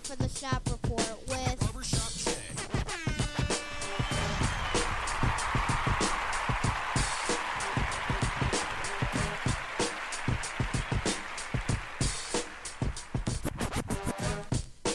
for the Shop Report with Barbershop Jay.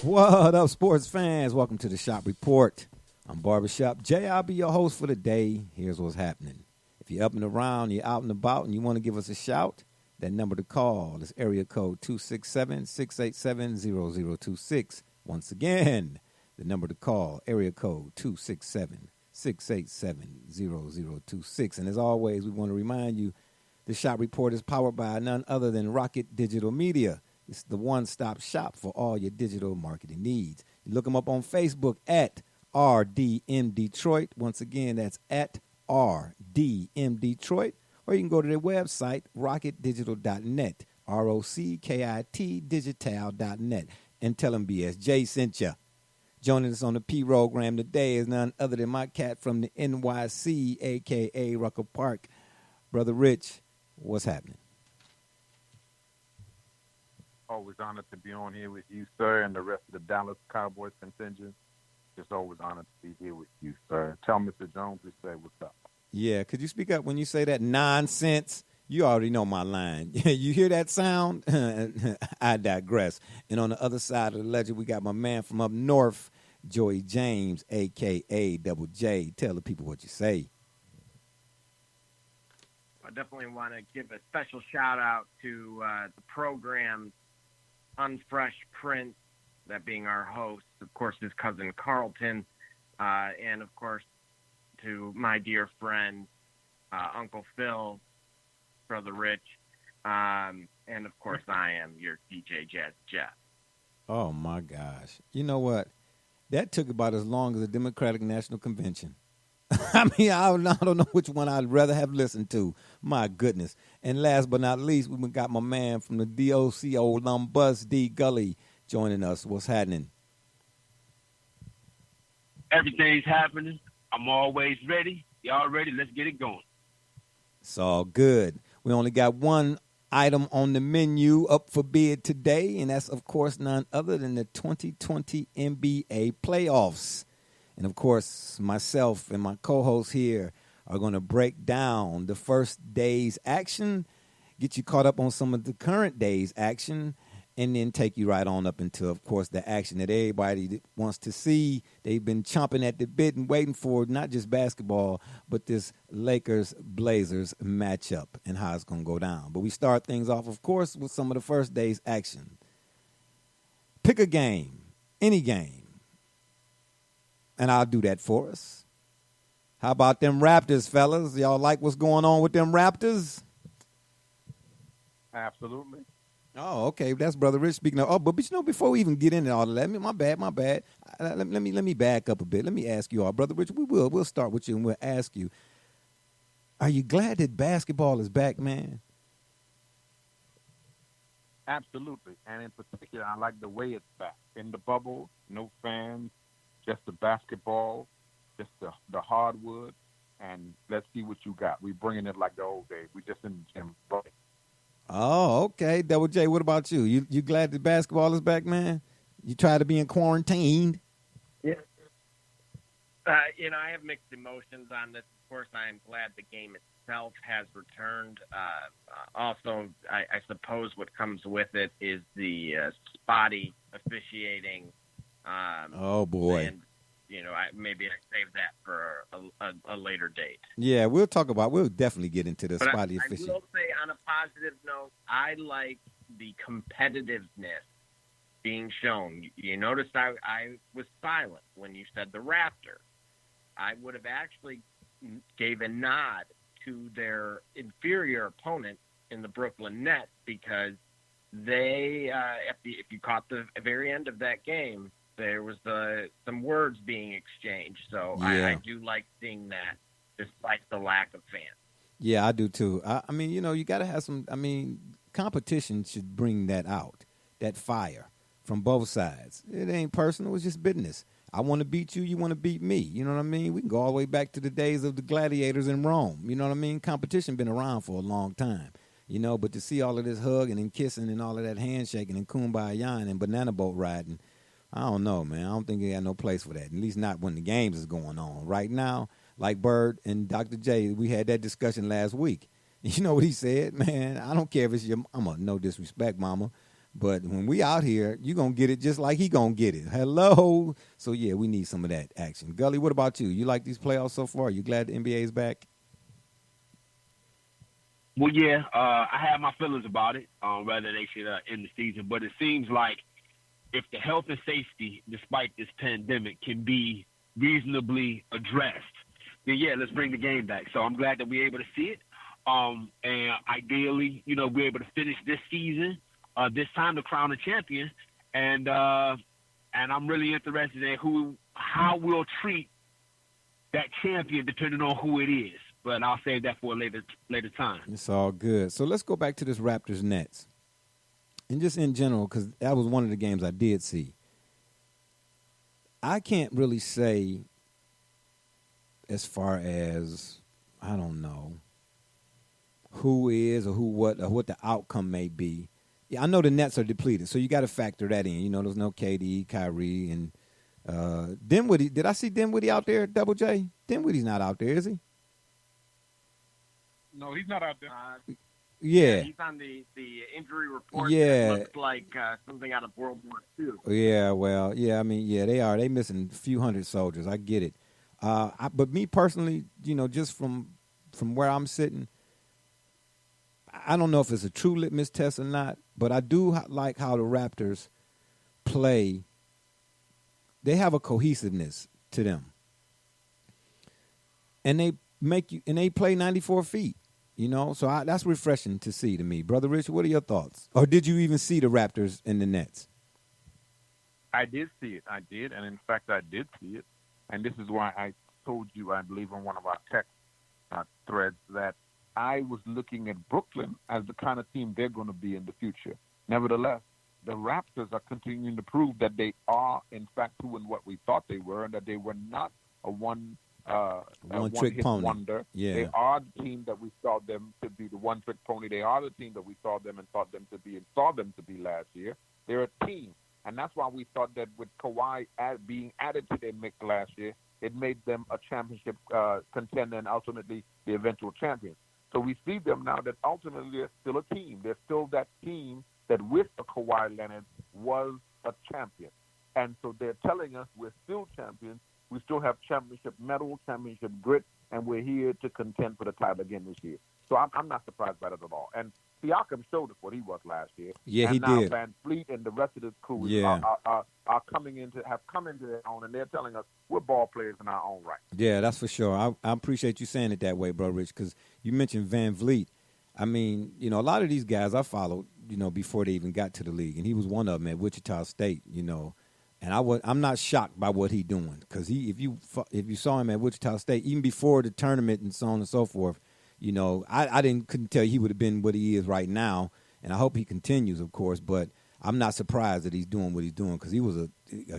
What up, sports fans? Welcome to the Shop Report. I'm Barbershop Jay. I'll be your host for the day. Here's what's happening. If you're up and around, you're out and about, and you want to give us a shout, that number to call is area code 267-687-0026. Once again, the number to call, area code 267-687-0026. And as always, we want to remind you, the Shop Report is powered by none other than Rocket Digital Media. It's the one-stop shop for all your digital marketing needs. You look them up on Facebook at RDM Detroit. Once again, that's at RDM Detroit. Or you can go to their website, rocketdigital.net, ROCKIT digital.net, and tell them BSJ sent you. Joining us on the P-Program today is none other than my cat from the NYC, a.k.a. Rucker Park. Brother Rich, what's happening? Always honored to be on here with you, sir, and the rest of the Dallas Cowboys contingent. Just always honored to be here with you, sir. Tell Mr. Jones we say what's up. Yeah, could you speak up when you say that nonsense? You already know my line. You hear that sound? I digress. And on the other side of the ledger, we got my man from up north, Joey James, a.k.a. Double J. Tell the people what you say. I definitely want to give a special shout-out to the program's Unfresh Prince, that being our host, of course, his cousin Carlton, and, of course, to my dear friend, Uncle Phil, Brother Rich, and, of course, I am your DJ Jazz Jeff. Oh, my gosh. You know what? That took about as long as the Democratic National Convention. I mean, I don't know which one I'd rather have listened to. My goodness. And last but not least, we got my man from the DOC, old Buzz D. Gully, joining us. What's happening? Everything's happening. I'm always ready. Y'all ready? Let's get it going. It's all good. We only got one item on the menu up for bid today, and that's, of course, none other than the 2020 NBA playoffs. And, of course, myself and my co-hosts here are going to break down the first day's action, get you caught up on some of the current day's action, and then take you right on up into, of course, the action that everybody wants to see. They've been chomping at the bit and waiting for not just basketball, but this Lakers-Blazers matchup and how it's going to go down. But we start things off, of course, with some of the first day's action. Pick a game, any game. And I'll do that for us. How about them Raptors, fellas? Y'all like what's going on with them Raptors? Absolutely. Oh, okay. That's Brother Rich speaking of. Oh, but you know, before we even get into all of that, my bad. Let me back up a bit. Let me ask you all, Brother Rich. We'll start with you and we'll ask you: are you glad that basketball is back, man? Absolutely. And in particular, I like the way it's back. In the bubble, no fans. Just the basketball, just the hardwood, and let's see what you got. We bringing it like the old days. We just in the gym. Oh, okay. Double J, what about you? You glad that basketball is back, man? You try to be in quarantine? Yeah. I have mixed emotions on this. Of course, I am glad the game itself has returned. Also, I suppose what comes with it is the spotty officiating. Oh boy! And maybe I save that for a later date. Yeah, we'll definitely get into the spotty officiating. I will say, on a positive note, I like the competitiveness being shown. You noticed I was silent when you said the Raptors. I would have actually gave a nod to their inferior opponent in the Brooklyn Nets because they, if you caught the very end of that game, there was some words being exchanged. So yeah. I do like seeing that despite the lack of fans. Yeah, I do too. I mean, you got to have some, competition should bring that out, that fire from both sides. It ain't personal, it's just business. I want to beat you, you want to beat me. You know what I mean? We can go all the way back to the days of the gladiators in Rome. You know what I mean? Competition been around for a long time. But to see all of this hugging and kissing and all of that handshaking and kumbaya and banana boat riding, I don't know, man. I don't think they got no place for that. At least not when the games is going on. Right now, like Bird and Dr. J, we had that discussion last week. You know what he said, man? I don't care if it's your mama, no disrespect, mama. But when we out here, you going to get it just like he going to get it. Hello. So, yeah, we need some of that action. Gully, what about you? You like these playoffs so far? You glad the NBA is back? Well, yeah, I have my feelings about it, whether they should end the season. But it seems like if the health and safety, despite this pandemic, can be reasonably addressed, then, yeah, let's bring the game back. So I'm glad that we're able to see it. And ideally, we're able to finish this season, this time to crown a champion. And I'm really interested in how we'll treat that champion depending on who it is. But I'll save that for a later time. It's all good. So let's go back to this Raptors-Nets. And just in general, because that was one of the games I did see. I can't really say as far as, I don't know, who is or what the outcome may be. Yeah, I know the Nets are depleted, so you got to factor that in. There's no KD, Kyrie, and Dinwiddie. Did I see Dinwiddie out there, Double J? Dinwiddie's not out there, is he? No, he's not out there. Yeah. He's on the injury report. Yeah. That looks like something out of World War II. Yeah, well, yeah, I mean, yeah, they are. They missing a few hundred soldiers. I get it. But me personally, just from where I'm sitting, I don't know if it's a true litmus test or not, but I do like how the Raptors play. They have a cohesiveness to them. And they play 94 feet. So that's refreshing to see to me. Brother Rich, what are your thoughts? Or did you even see the Raptors and the Nets? I did see it. I did. And, in fact, I did see it. And this is why I told you, I believe, on one of our text threads that I was looking at Brooklyn as the kind of team they're going to be in the future. Nevertheless, the Raptors are continuing to prove that they are, in fact, doing what we thought they were and that they were not a one-trick pony. wonder. Yeah. They are the team that we saw them to be, the one-trick pony. They are the team that we saw them and thought them to be and saw them to be last year. They're a team. And that's why we thought that with Kawhi being added to their mix last year, it made them a championship contender and ultimately the eventual champions. So we see them now that ultimately they're still a team. They're still that team that with the Kawhi Leonard was a champion. And so they're telling us we're still champions. We still have championship medal, championship grit, and we're here to contend for the title again this year. So I'm not surprised by that at all. And Siakam showed us what he was last year. Yeah, and he now did. Van Fleet and the rest of this crew are coming have come into their own, and they're telling us we're ball players in our own right. Yeah, that's for sure. I appreciate you saying it that way, bro, Rich, because you mentioned Van Vliet. I mean, a lot of these guys I followed, before they even got to the league, and he was one of them at Wichita State, And I'm not shocked by what he's doing because if you saw him at Wichita State, even before the tournament and so on and so forth, I couldn't tell you he would have been what he is right now, and I hope he continues, of course. But I'm not surprised that he's doing what he's doing because he was a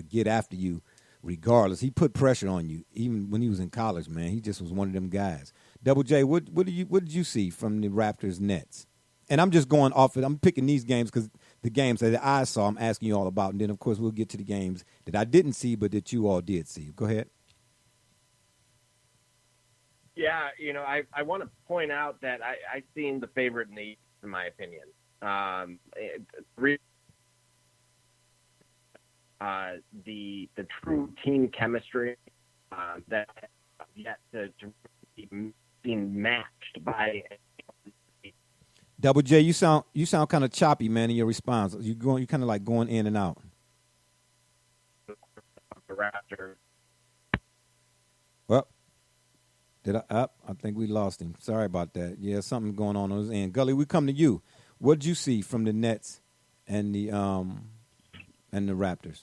get after you, regardless. He put pressure on you even when he was in college, man. He just was one of them guys. Double J, what did you see from the Raptors Nets? And I'm just going off it. I'm picking these games because the games that I saw, I'm asking you all about. And then, of course, we'll get to the games that I didn't see but that you all did see. Go ahead. Yeah, I want to point out that I've seen the favorite in the East, in my opinion. The true team chemistry that yet to be matched by. Double J, you sound kind of choppy, man, in your response. You kind of like going in and out. The Raptors. Well, I think we lost him. Sorry about that. Yeah, something going on his end. Gully, we come to you. What did you see from the Nets and the Raptors?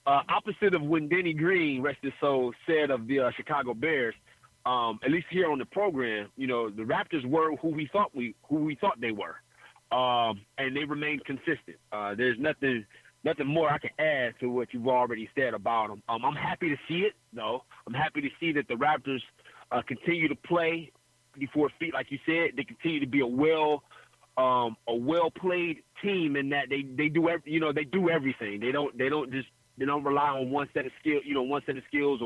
Opposite of when Denny Green, rest his soul, said of the Chicago Bears. At least here on the program, the Raptors were who we thought they were, and they remained consistent. There's nothing more I can add to what you've already said about them. I'm happy to see it, though. I'm happy to see that the Raptors continue to play 54 feet, like you said. They continue to be a well a well played team in that they do they do everything. They don't rely on one set of skills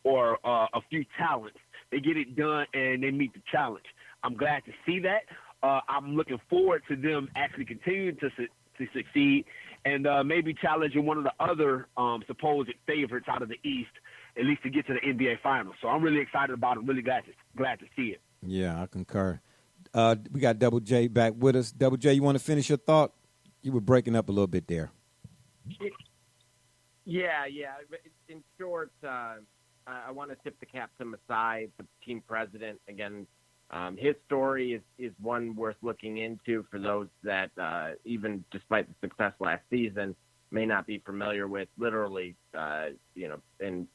or a few talents. They get it done and they meet the challenge. I'm glad to see that. I'm looking forward to them actually continuing to succeed and maybe challenging one of the other supposed favorites out of the East, at least to get to the NBA Finals. So I'm really excited about it. Really glad to see it. Yeah, I concur. We got Double J back with us. Double J, you want to finish your thought? You were breaking up a little bit there. Yeah. In short, I want to tip the cap to Masai, the team president. Again, his story is one worth looking into for those that, even despite the success last season, may not be familiar with. Literally, an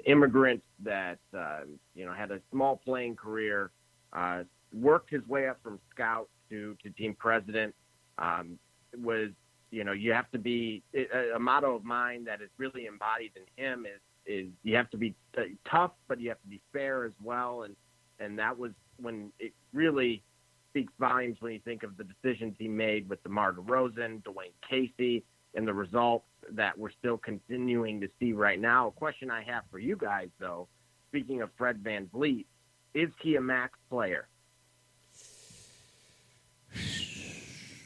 immigrant that had a small playing career, worked his way up from scout to team president. Was you have to be a motto of mine that is really embodied in him is you have to be tough, but you have to be fair as well. And that was when it really speaks volumes when you think of the decisions he made with DeMar DeRozan, Dwayne Casey, and the results that we're still continuing to see right now. A question I have for you guys, though, speaking of Fred VanVleet, is he a max player?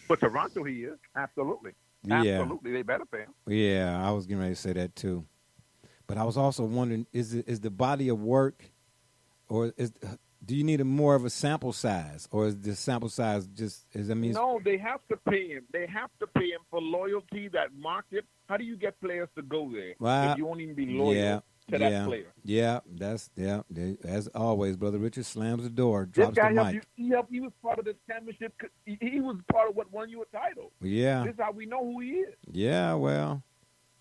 For Toronto, he is. Absolutely. Yeah. Absolutely. They better pay him. Yeah, I was getting ready to say that too. But I was also wondering, is the body of work, or do you need more of a sample size, or is the sample size No, they have to pay him. They have to pay him for loyalty, that market. How do you get players to go there if you won't even be loyal to that player? Yeah, as always, Brother Richard slams the door, drops the mic. He was part of this championship. He was part of what won you a title. Yeah. This is how we know who he is. Yeah, well,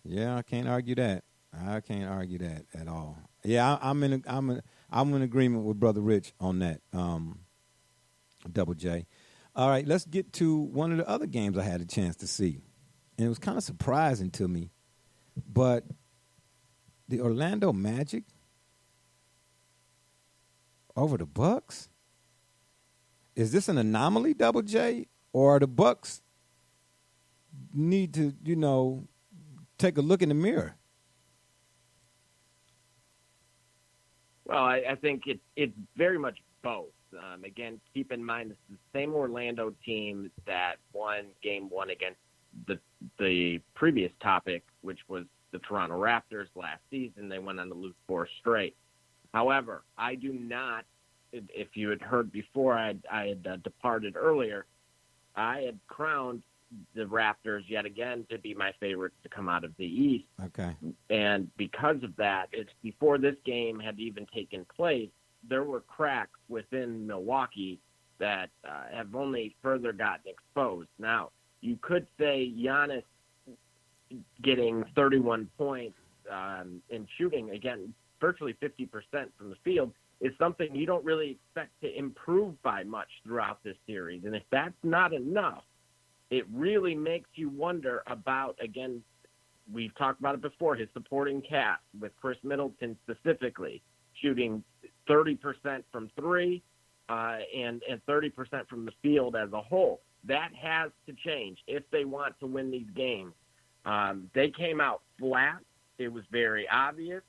I can't argue that. I can't argue that at all. Yeah, I'm in agreement with Brother Rich on that. Double J. All right, let's get to one of the other games I had a chance to see, and it was kind of surprising to me, but the Orlando Magic over the Bucks. Is this an anomaly, Double J, or the Bucks need to, take a look in the mirror? Well, I think it's very much both. Again, keep in mind it's the same Orlando team that won Game 1 against the previous topic, which was the Toronto Raptors last season. They went on to lose 4 straight. However, I do not, if you had heard before, I had departed earlier, I had crowned the Raptors yet again to be my favorites to come out of the East. Okay. And because of that, it's before this game had even taken place, there were cracks within Milwaukee that have only further gotten exposed. Now, you could say Giannis getting 31 points and shooting, again, virtually 50% from the field is something you don't really expect to improve by much throughout this series. And if that's not enough, it really makes you wonder about, again, we've talked about it before, his supporting cast with Chris Middleton specifically, shooting 30% from 3 and 30% from the field as a whole. That has to change if they want to win these games. They came out flat. It was very obvious.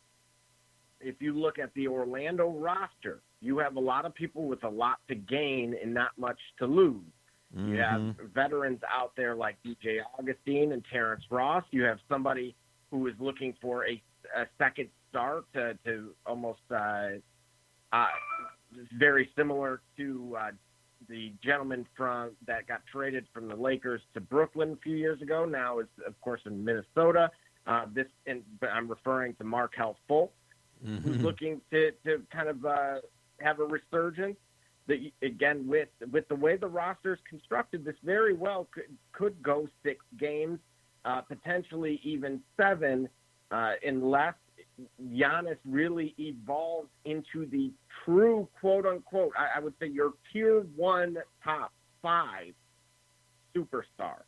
If you look at the Orlando roster, you have a lot of people with a lot to gain and not much to lose. Mm-hmm. You have veterans out there like DJ Augustine and Terrence Ross. You have somebody who is looking for a second start to almost very similar to the gentleman that got traded from the Lakers to Brooklyn a few years ago. Now is, of course, in Minnesota. But I'm referring to Markelle Fultz, who's looking to kind of have a resurgence. That, again, with the way the roster is constructed, this very well could go 6 games, potentially even 7, unless Giannis really evolves into the true, quote-unquote, I would say your tier 1 top 5 superstar.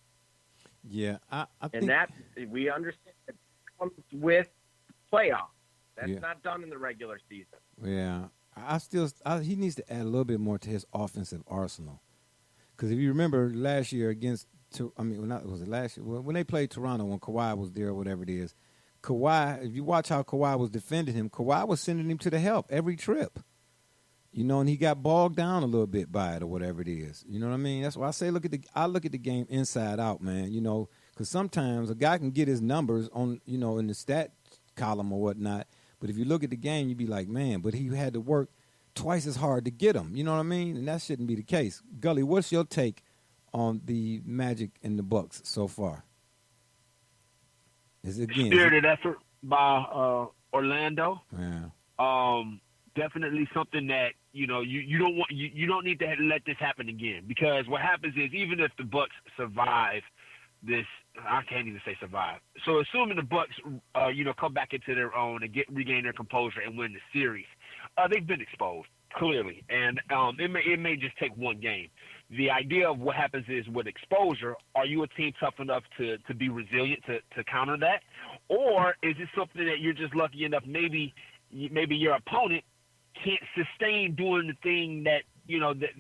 Yeah, I think... And that, we understand, it comes with playoffs. That's not done in the regular season. Yeah. He needs to add a little bit more to his offensive arsenal, Because if you remember last year against, was it last year? Well, when they played Toronto, when Kawhi was there or whatever it is, Kawhi, if you watch how Kawhi was defending him, Kawhi was sending him to the help every trip. And he got bogged down a little bit by it or whatever it is. You know what I mean? That's why I say I look at the game inside out, man. Because sometimes a guy can get his numbers on, in the stat column or whatnot. But if you look at the game, you'd be like, man, but he had to work twice as hard to get them. You know what I mean? And that shouldn't be the case. Gully, what's your take on the Magic and the Bucks so far? Spirited effort by Orlando. Yeah. Definitely something that you don't want. You don't need to let this happen again, because what happens is, even if the Bucks survive this, I can't even say survive. So assuming the Bucks, come back into their own and regain their composure and win the series, they've been exposed clearly, and it may just take one game. The idea of what happens is, with exposure, are you a team tough enough to be resilient to counter that, or is it something that you're just lucky enough maybe your opponent can't sustain doing the thing that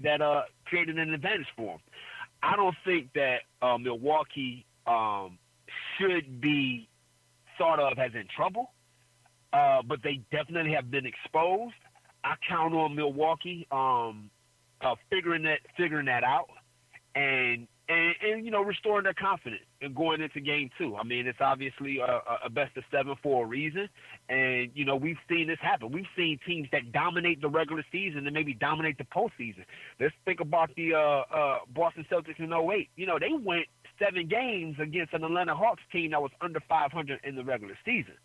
that created an advantage for them? I don't think that Milwaukee should be thought of as in trouble, but they definitely have been exposed. I count on Milwaukee figuring that out and restoring their confidence and going into game 2. I mean, it's obviously a best of 7 for a reason, and we've seen this happen. We've seen teams that dominate the regular season and maybe dominate the postseason. Let's think about the Boston Celtics in 08. They went 7 games against an Atlanta Hawks team that was under 500 in the regular season.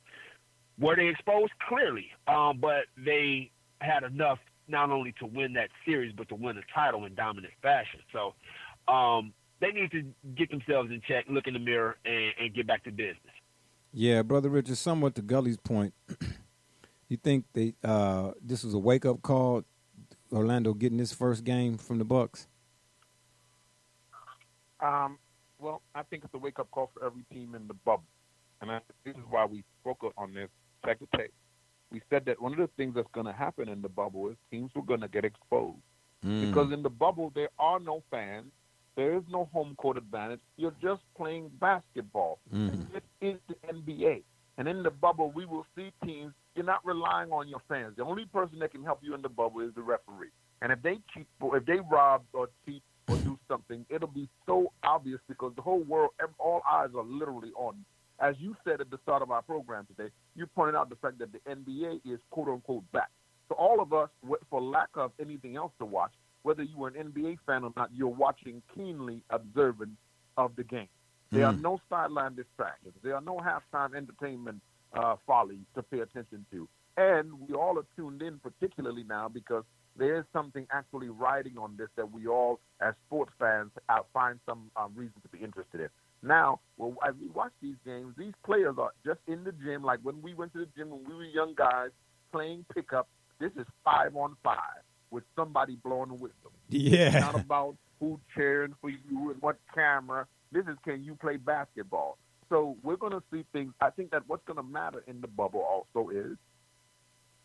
Were they exposed? Clearly, but they had enough not only to win that series, but to win the title in dominant fashion. So they need to get themselves in check, look in the mirror, and get back to business. Yeah, Brother Richard, somewhat to Gully's point, you think this was a wake-up call, Orlando getting this first game from the Bucks? Well, I think it's a wake-up call for every team in the bubble. And this is why we spoke on this. Check the tape. We said that one of the things that's going to happen in the bubble is teams were going to get exposed. Because in the bubble, there are no fans. There is no home court advantage. You're just playing basketball. And this is the NBA. And in the bubble, we will see teams, you're not relying on your fans. The only person that can help you in the bubble is the referee. And if they cheat, or if they rob or cheat or do something, it'll be so obvious, because the whole world, all eyes are literally on you. As you said at the start of our program today, you pointed out the fact that the NBA is quote-unquote back. So all of us, for lack of anything else to watch, whether you were an NBA fan or not, you're watching keenly observant of the game. There are no sideline distractions. There are no halftime entertainment follies to pay attention to. And we all are tuned in, particularly now, because there is something actually riding on this that we all, as sports fans, find some reason to be interested in. Now, as we watch these games, these players are just in the gym, like when we went to the gym when we were young guys playing pickup. This is 5-on-5 with somebody blowing the whistle. Yeah. It's not about who's cheering for you and what camera. This is, can you play basketball? So we're going to see things. I think that what's going to matter in the bubble also is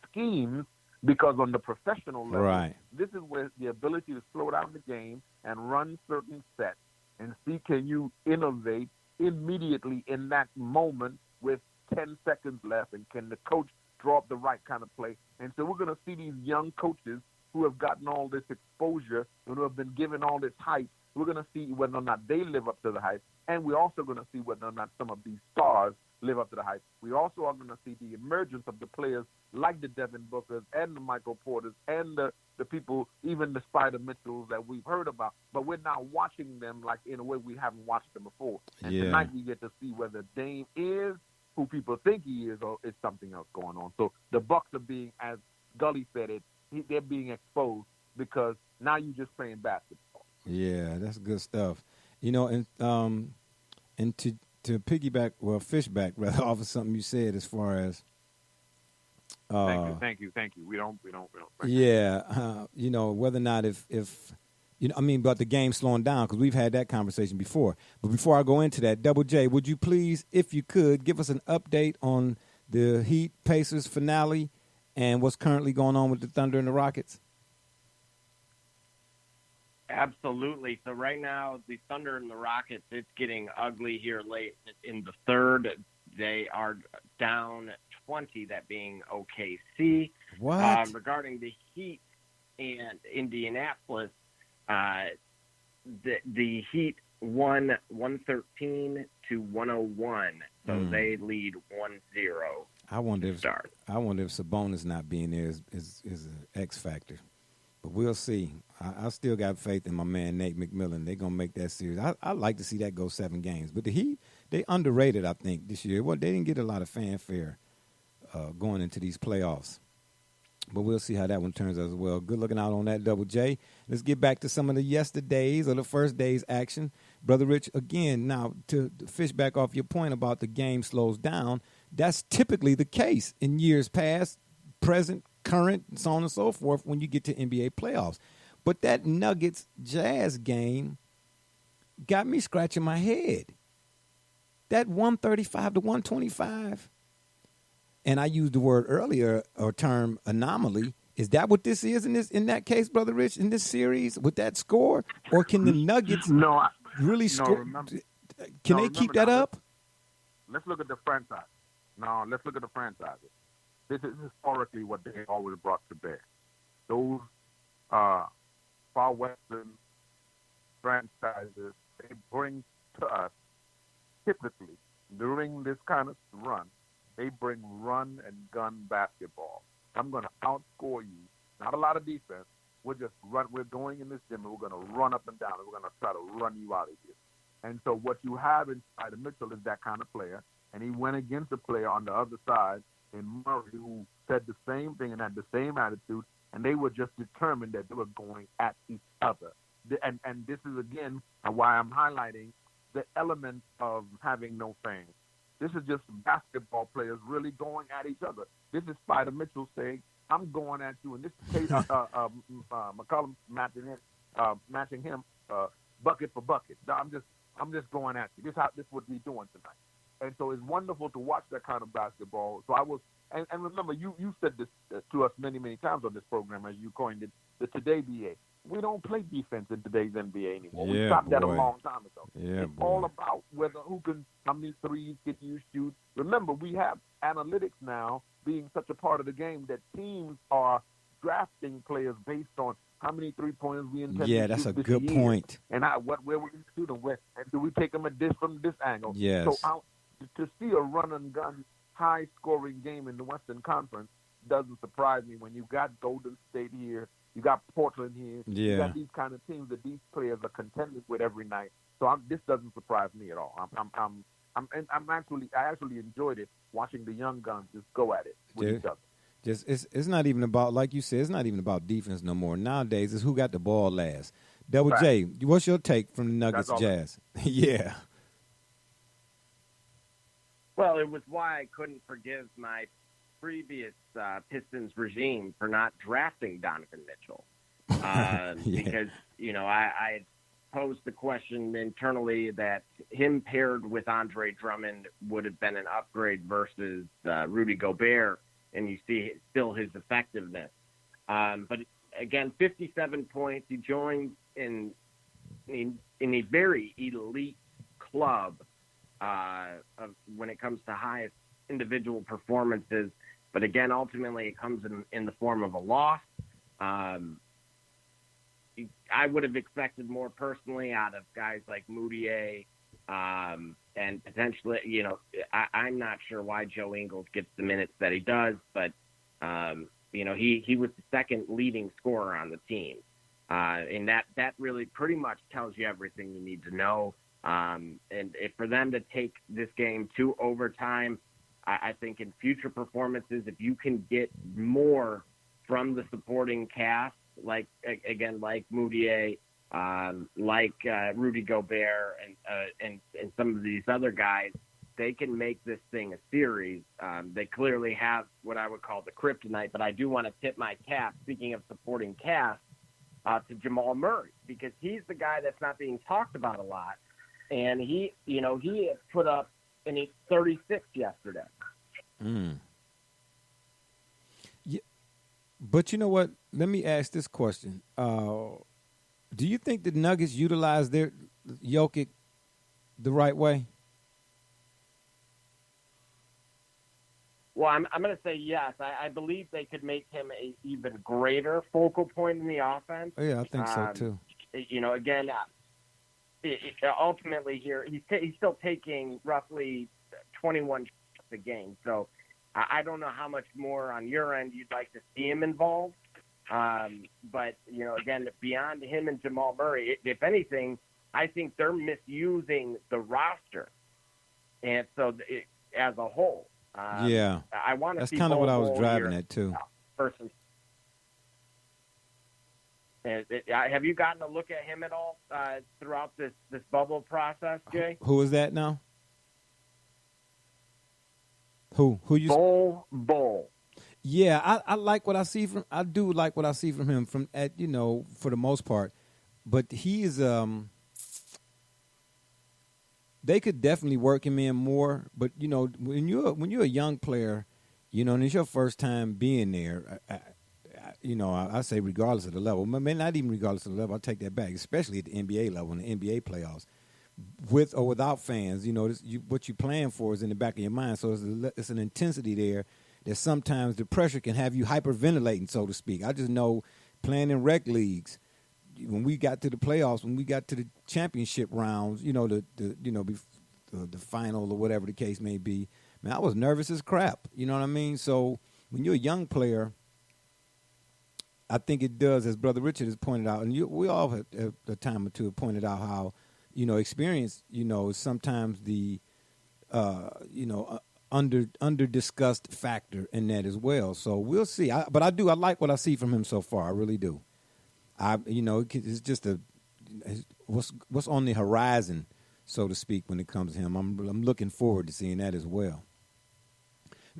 schemes, because on the professional level, right, this is where the ability to slow down the game and run certain sets and see, can you innovate immediately in that moment with 10 seconds left, and can the coach draw up the right kind of play? And so we're going to see these young coaches who have gotten all this exposure and who have been given all this hype. We're going to see whether or not they live up to the hype, and we're also going to see whether or not some of these stars live up to the hype. We also are going to see the emergence of the players like the Devin Bookers and the Michael Porters and the people, even the Spider Mitchells that we've heard about, but we're now watching them like in a way we haven't watched them before. And tonight we get to see whether Dame is who people think he is, or is something else going on. So the Bucks are being, as Gully said it, they're being exposed because now you're just playing basketball. Yeah, that's good stuff. And to piggyback, fishback rather, off of something you said as far as. Thank you. We don't. Yeah, whether or not if about the game slowing down, because we've had that conversation before. But before I go into that, Double J, would you please, if you could, give us an update on the Heat Pacers finale and what's currently going on with the Thunder and the Rockets? Absolutely. So right now, the Thunder and the Rockets, it's getting ugly here late in the third. They are down 20, that being OKC. What? Regarding the Heat and Indianapolis, the Heat won 113 to 101, so they lead 1-0. I wonder if Sabonis not being there is an X factor. But we'll see. I still got faith in my man Nate McMillan. They're going to make that series. I'd like to see that go 7 games. But the Heat, they underrated, I think, this year. Well, they didn't get a lot of fanfare going into these playoffs. But we'll see how that one turns out as well. Good looking out on that, Double J. Let's get back to some of the yesterdays or the first day's action. Brother Rich, again, now to fish back off your point about the game slows down, that's typically the case in years past, present, current, and so on and so forth when you get to NBA playoffs. But that Nuggets Jazz game got me scratching my head. That 135 to 125, and I used the word earlier or term anomaly. Is that what this is in that case, Brother Rich, in this series with that score? Or can the Nuggets really score? Can they keep that up? Let's look at the franchise. No, let's look at the franchises. This is historically what they always brought to bear. Those far western franchises, they bring to us, typically, during this kind of run, they bring run and gun basketball. I'm going to outscore you. Not a lot of defense. We're going in this gym and we're going to run up and down and we're going to try to run you out of here. And so what you have inside of Mitchell is that kind of player. And he went against a player on the other side in Murray who said the same thing and had the same attitude. And they were just determined that they were going at each other. And this is, again, why I'm highlighting the element of having no fans. This is just basketball players really going at each other. This is Spider Mitchell saying, I'm going at you. And this is McCollum matching him bucket for bucket. I'm just going at you. This is what we're doing tonight. And so it's wonderful to watch that kind of basketball. So I was, and remember, you said this to us many, many times on this program, as you coined it, the Today BA. We don't play defense in today's NBA anymore. Yeah, we stopped that a boy. long time ago. Yeah, it's boy. all about how many threes can you shoot. Remember, we have analytics now being such a part of the game that teams are drafting players based on how many 3-pointers we intend to shoot. Yeah, that's a this good year, point. and where we shoot them, and do we take them from this angle? Yes. So to see a run and gun, high scoring game in the Western Conference doesn't surprise me when you got Golden State here, you got Portland here, you got these kind of teams that these players are contending with every night. So this doesn't surprise me at all. I actually enjoyed it watching the young guns just go at it with each other. It's not even about, like you said, it's not even about defense no more. Nowadays, it's who got the ball last. Double J, what's your take from the Nuggets Jazz? Yeah. Well, it was why I couldn't forgive my previous Pistons regime for not drafting Donovan Mitchell. Because, I had posed the question internally that him paired with Andre Drummond would have been an upgrade versus Rudy Gobert, and you see still his effectiveness. But again, 57 points. He joined in a very elite club of when it comes to highest individual performances. But again, ultimately, it comes in the form of a loss. I would have expected more personally out of guys like Moutier, and potentially, I'm not sure why Joe Ingles gets the minutes that he does, but he was the second leading scorer on the team, and that really pretty much tells you everything you need to know. And for them to take this game to overtime, I think in future performances, if you can get more from the supporting cast, like Moutier, like Rudy Gobert, and some of these other guys, they can make this thing a series. They clearly have what I would call the kryptonite, but I do want to tip my cap, speaking of supporting cast, to Jamal Murray, because he's the guy that's not being talked about a lot. And he had put up an 36 yesterday. Yeah, but you know what? Let me ask this question. Do you think the Nuggets utilize their Jokic the right way? Well, I'm going to say yes. I believe they could make him a even greater focal point in the offense. Oh, yeah, I think so too. Again, ultimately here he's still taking roughly 21 shots a game. So I don't know how much more on your end you'd like to see him involved. But again, beyond him and Jamal Murray, if anything, I think they're misusing the roster, and so as a whole. Yeah, I want to. That's see kind of what I was Bol driving here, at too. Versus, have you gotten a look at him at all throughout this bubble process, Jay? Who is that now? Who you? Bol. Yeah, I like what I see from. I do like what I see from him. For the most part, but he is They could definitely work him in more, but when you're a young player, and it's your first time being there, I say regardless of the level, maybe not even regardless of the level, I'll take that back, especially at the NBA level in the NBA playoffs, with or without fans, what you're playing for is in the back of your mind, so it's an intensity there that sometimes the pressure can have you hyperventilating, so to speak. I just know playing in rec leagues, when we got to the playoffs, when we got to the championship rounds, the final or whatever the case may be, man, I was nervous as crap. You know what I mean? So when you're a young player, I think it does, as Brother Richard has pointed out, and we all have a time or two have pointed out how, experience, is sometimes the, under discussed factor in that as well. So we'll see. I like what I see from him so far. I really do. It's just what's on the horizon, so to speak, when it comes to him. I'm looking forward to seeing that as well.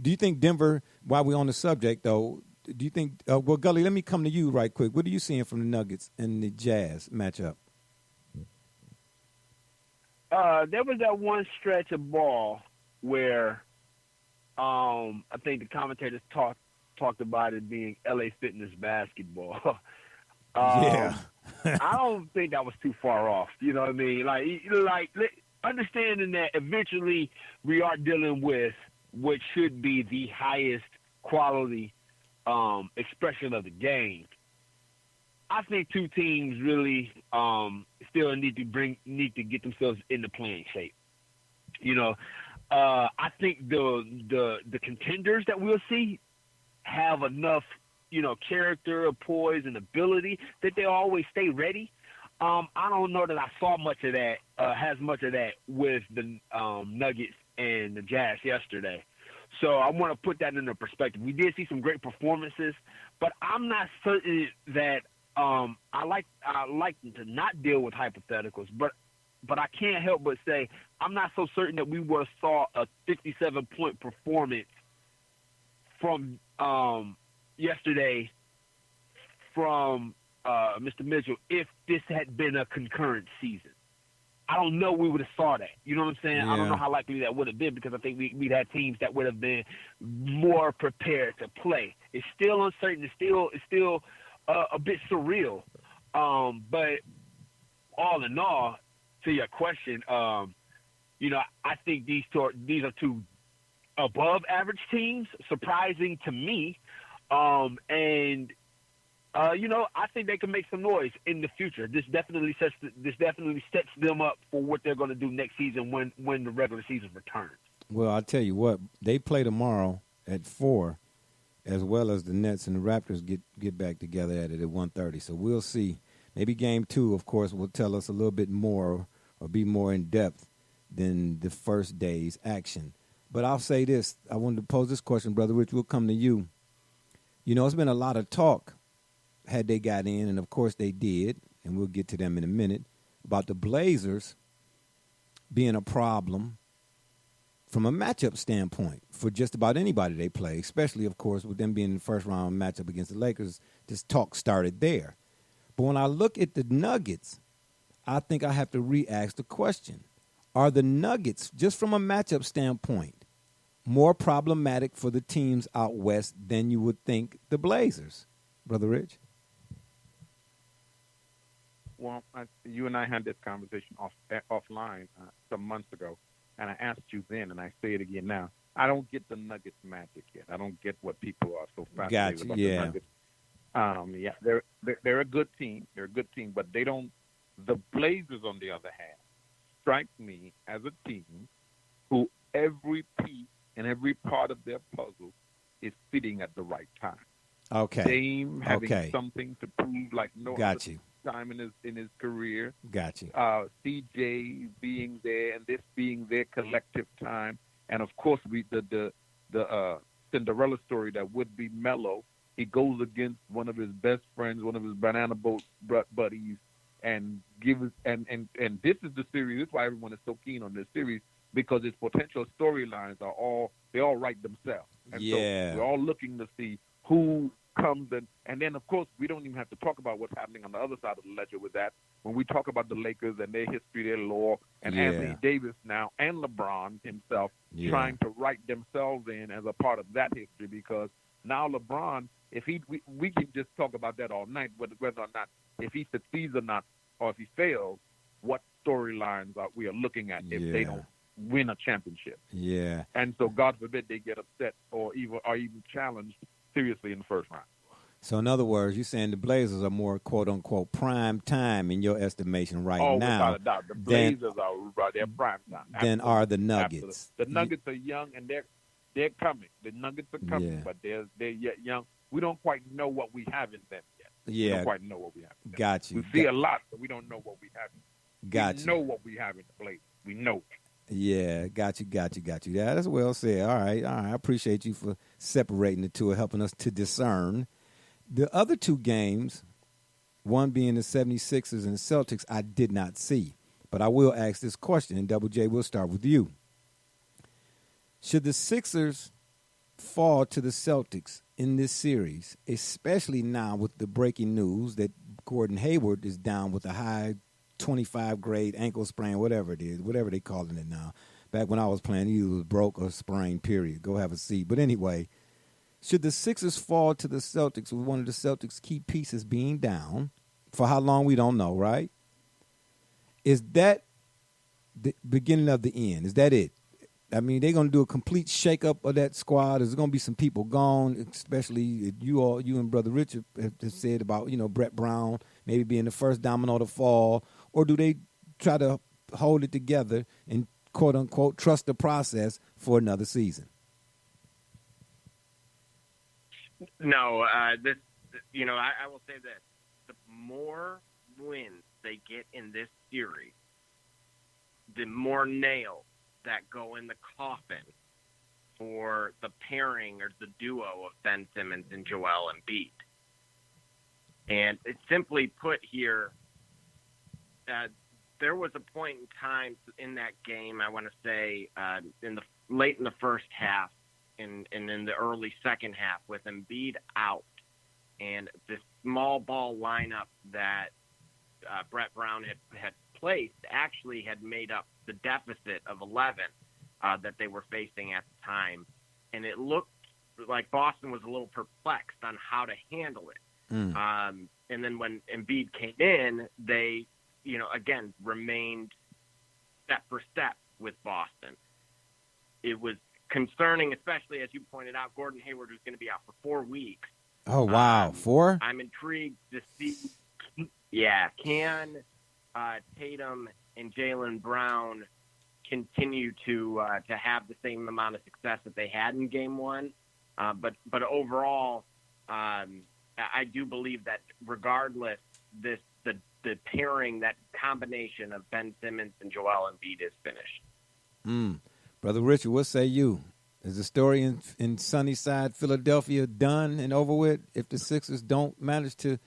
Do you think Denver, while we're on the subject, though, do you think, well, Gully, let me come to you right quick. What are you seeing from the Nuggets and the Jazz matchup? There was that one stretch of ball where I think the commentators talked about it being LA Fitness basketball. Yeah. I don't think that was too far off. You know what I mean? Like understanding that eventually we are dealing with what should be the highest quality expression of the game. I think two teams really still need to get themselves into playing shape. I think the contenders that we'll see have enough, character, poise, and ability that they always stay ready. I don't know that I saw much of that, has much of that with the Nuggets and the Jazz yesterday. So I want to put that into perspective. We did see some great performances, but I'm not certain that I like to not deal with hypotheticals, but I can't help but say I'm not so certain that we would have saw a 57-point performance from yesterday from Mr. Mitchell if this had been a concurrent season. I don't know we would have saw that. You know what I'm saying? Yeah. I don't know how likely that would have been because I think we'd had teams that would have been more prepared to play. It's still uncertain. It's still a bit surreal. But all in all, to your question, I think these are two above average teams, surprising to me. I think they can make some noise in the future. This definitely sets them up for what they're going to do next season when the regular season returns. Well, I'll tell you what, they play tomorrow at 4, as well as the Nets and the Raptors get back together at it at 1:30. So we'll see. Maybe game 2, of course, will tell us a little bit more or be more in depth than the first day's action. But I'll say this. I wanted to pose this question, Brother Rich. We'll come to you. It's been a lot of talk had they got in, and of course they did, and we'll get to them in a minute, about the Blazers being a problem from a matchup standpoint for just about anybody they play, especially, of course, with them being in the first-round matchup against the Lakers. This talk started there. But when I look at the Nuggets, I think I have to re-ask the question. Are the Nuggets, just from a matchup standpoint, more problematic for the teams out west than you would think the Blazers? Brother Rich? Well, you and I had this conversation offline some months ago, and I asked you then, and I say it again now. I don't get the Nuggets magic yet. I don't get what people are so fascinated about the Nuggets. They're a good team. They're a good team, but they don't. The Blazers, on the other hand, strike me as a team who every piece and every part of their puzzle is fitting at the right time. Okay. Dame having something to prove like no other time in his career. Got you. CJ being there and this being their collective time, and of course the Cinderella story that would be Melo. He goes against one of his best friends, one of his banana boat buddies, and gives and this is the series. This is why everyone is so keen on this series, because its potential storylines are all write themselves. And so we're all looking to see who comes and then of course we don't even have to talk about what's happening on the other side of the ledger with that. When we talk about the Lakers and their history, their lore, and Anthony Davis now and LeBron himself trying to write themselves in as a part of that history, because now LeBron, if we can just talk about that all night, whether or not if he succeeds or not, or if he fails, what storylines we are looking at if they don't win a championship. Yeah. And so God forbid they get upset or even challenged seriously in the first round. So in other words, you're saying the Blazers are more quote unquote prime time in your estimation now. Without a doubt. The Blazers are their prime time. Then are the Nuggets. Absolutely. The Nuggets are young and they're coming. The Nuggets are coming, but they're yet young. We don't quite know what we have in them yet. We don't quite know what we have in them. Got you. We see a lot, but we don't know what we have. We know what we have in the Blazers. We know it. Yeah, got you. Yeah, that's well said. All right. I appreciate you for separating the two and helping us to discern. The other two games, one being the 76ers and the Celtics, I did not see. But I will ask this question, and Double J, we'll start with you. Should the Sixers fall to the Celtics in this series, especially now with the breaking news that Gordon Hayward is down with a high 25 grade ankle sprain, whatever it is, whatever they calling it now. Back when I was playing, he was broke or sprained, period. Go have a seat. But anyway, should the Sixers fall to the Celtics with one of the Celtics' key pieces being down, for how long we don't know, right? Is that the beginning of the end? Is that it? I mean, they're going to do a complete shakeup of that squad. There's going to be some people gone, especially you and Brother Richard have said about, Brett Brown maybe being the first domino to fall. Or do they try to hold it together and, quote, unquote, trust the process for another season? No, I will say that the more wins they get in this series, the more nails that go in the coffin for the pairing or the duo of Ben Simmons and Joel Embiid. And it's simply put here, there was a point in time in that game, I want to say, late in the first half and in the early second half, with Embiid out and this small ball lineup that Brett Brown had placed actually had made up the deficit of 11 that they were facing at the time. And it looked like Boston was a little perplexed on how to handle it. And then when Embiid came in, they, again, remained step for step with Boston. It was concerning, especially as you pointed out, Gordon Hayward was going to be out for 4 weeks. Oh, wow. 4? I'm intrigued to see, can Tatum and Jaylen Brown continue to have the same amount of success that they had in Game 1. But overall, I do believe that regardless, the pairing, that combination of Ben Simmons and Joel Embiid is finished. Brother Richard, what say you? Is the story in Sunnyside, Philadelphia done and over with if the Sixers don't manage to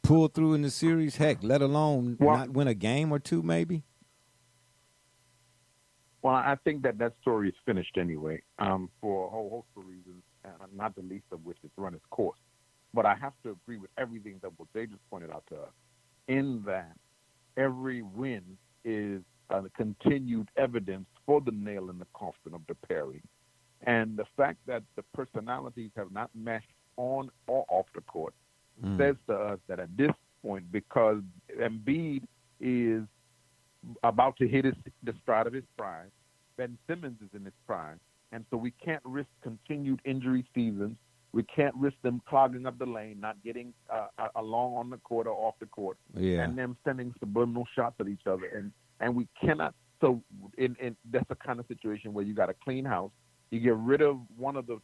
pull through in the series? Heck, let alone not win a game or two maybe? Well, I think that story is finished anyway, for a whole host of reasons, not the least of which it's run its course. But I have to agree with everything that what they just pointed out to us, in that every win is a continued evidence for the nail in the coffin of the pairing. And the fact that the personalities have not meshed on or off the court says to us that at this point, because Embiid is about to hit the stride of his prime. Ben Simmons is in his prime. And so we can't risk continued injury seasons. We can't risk them clogging up the lane, not getting along on the court or off the court, and them sending subliminal shots at each other. And we cannot. So that's the kind of situation where you got a clean house. You get rid of one of the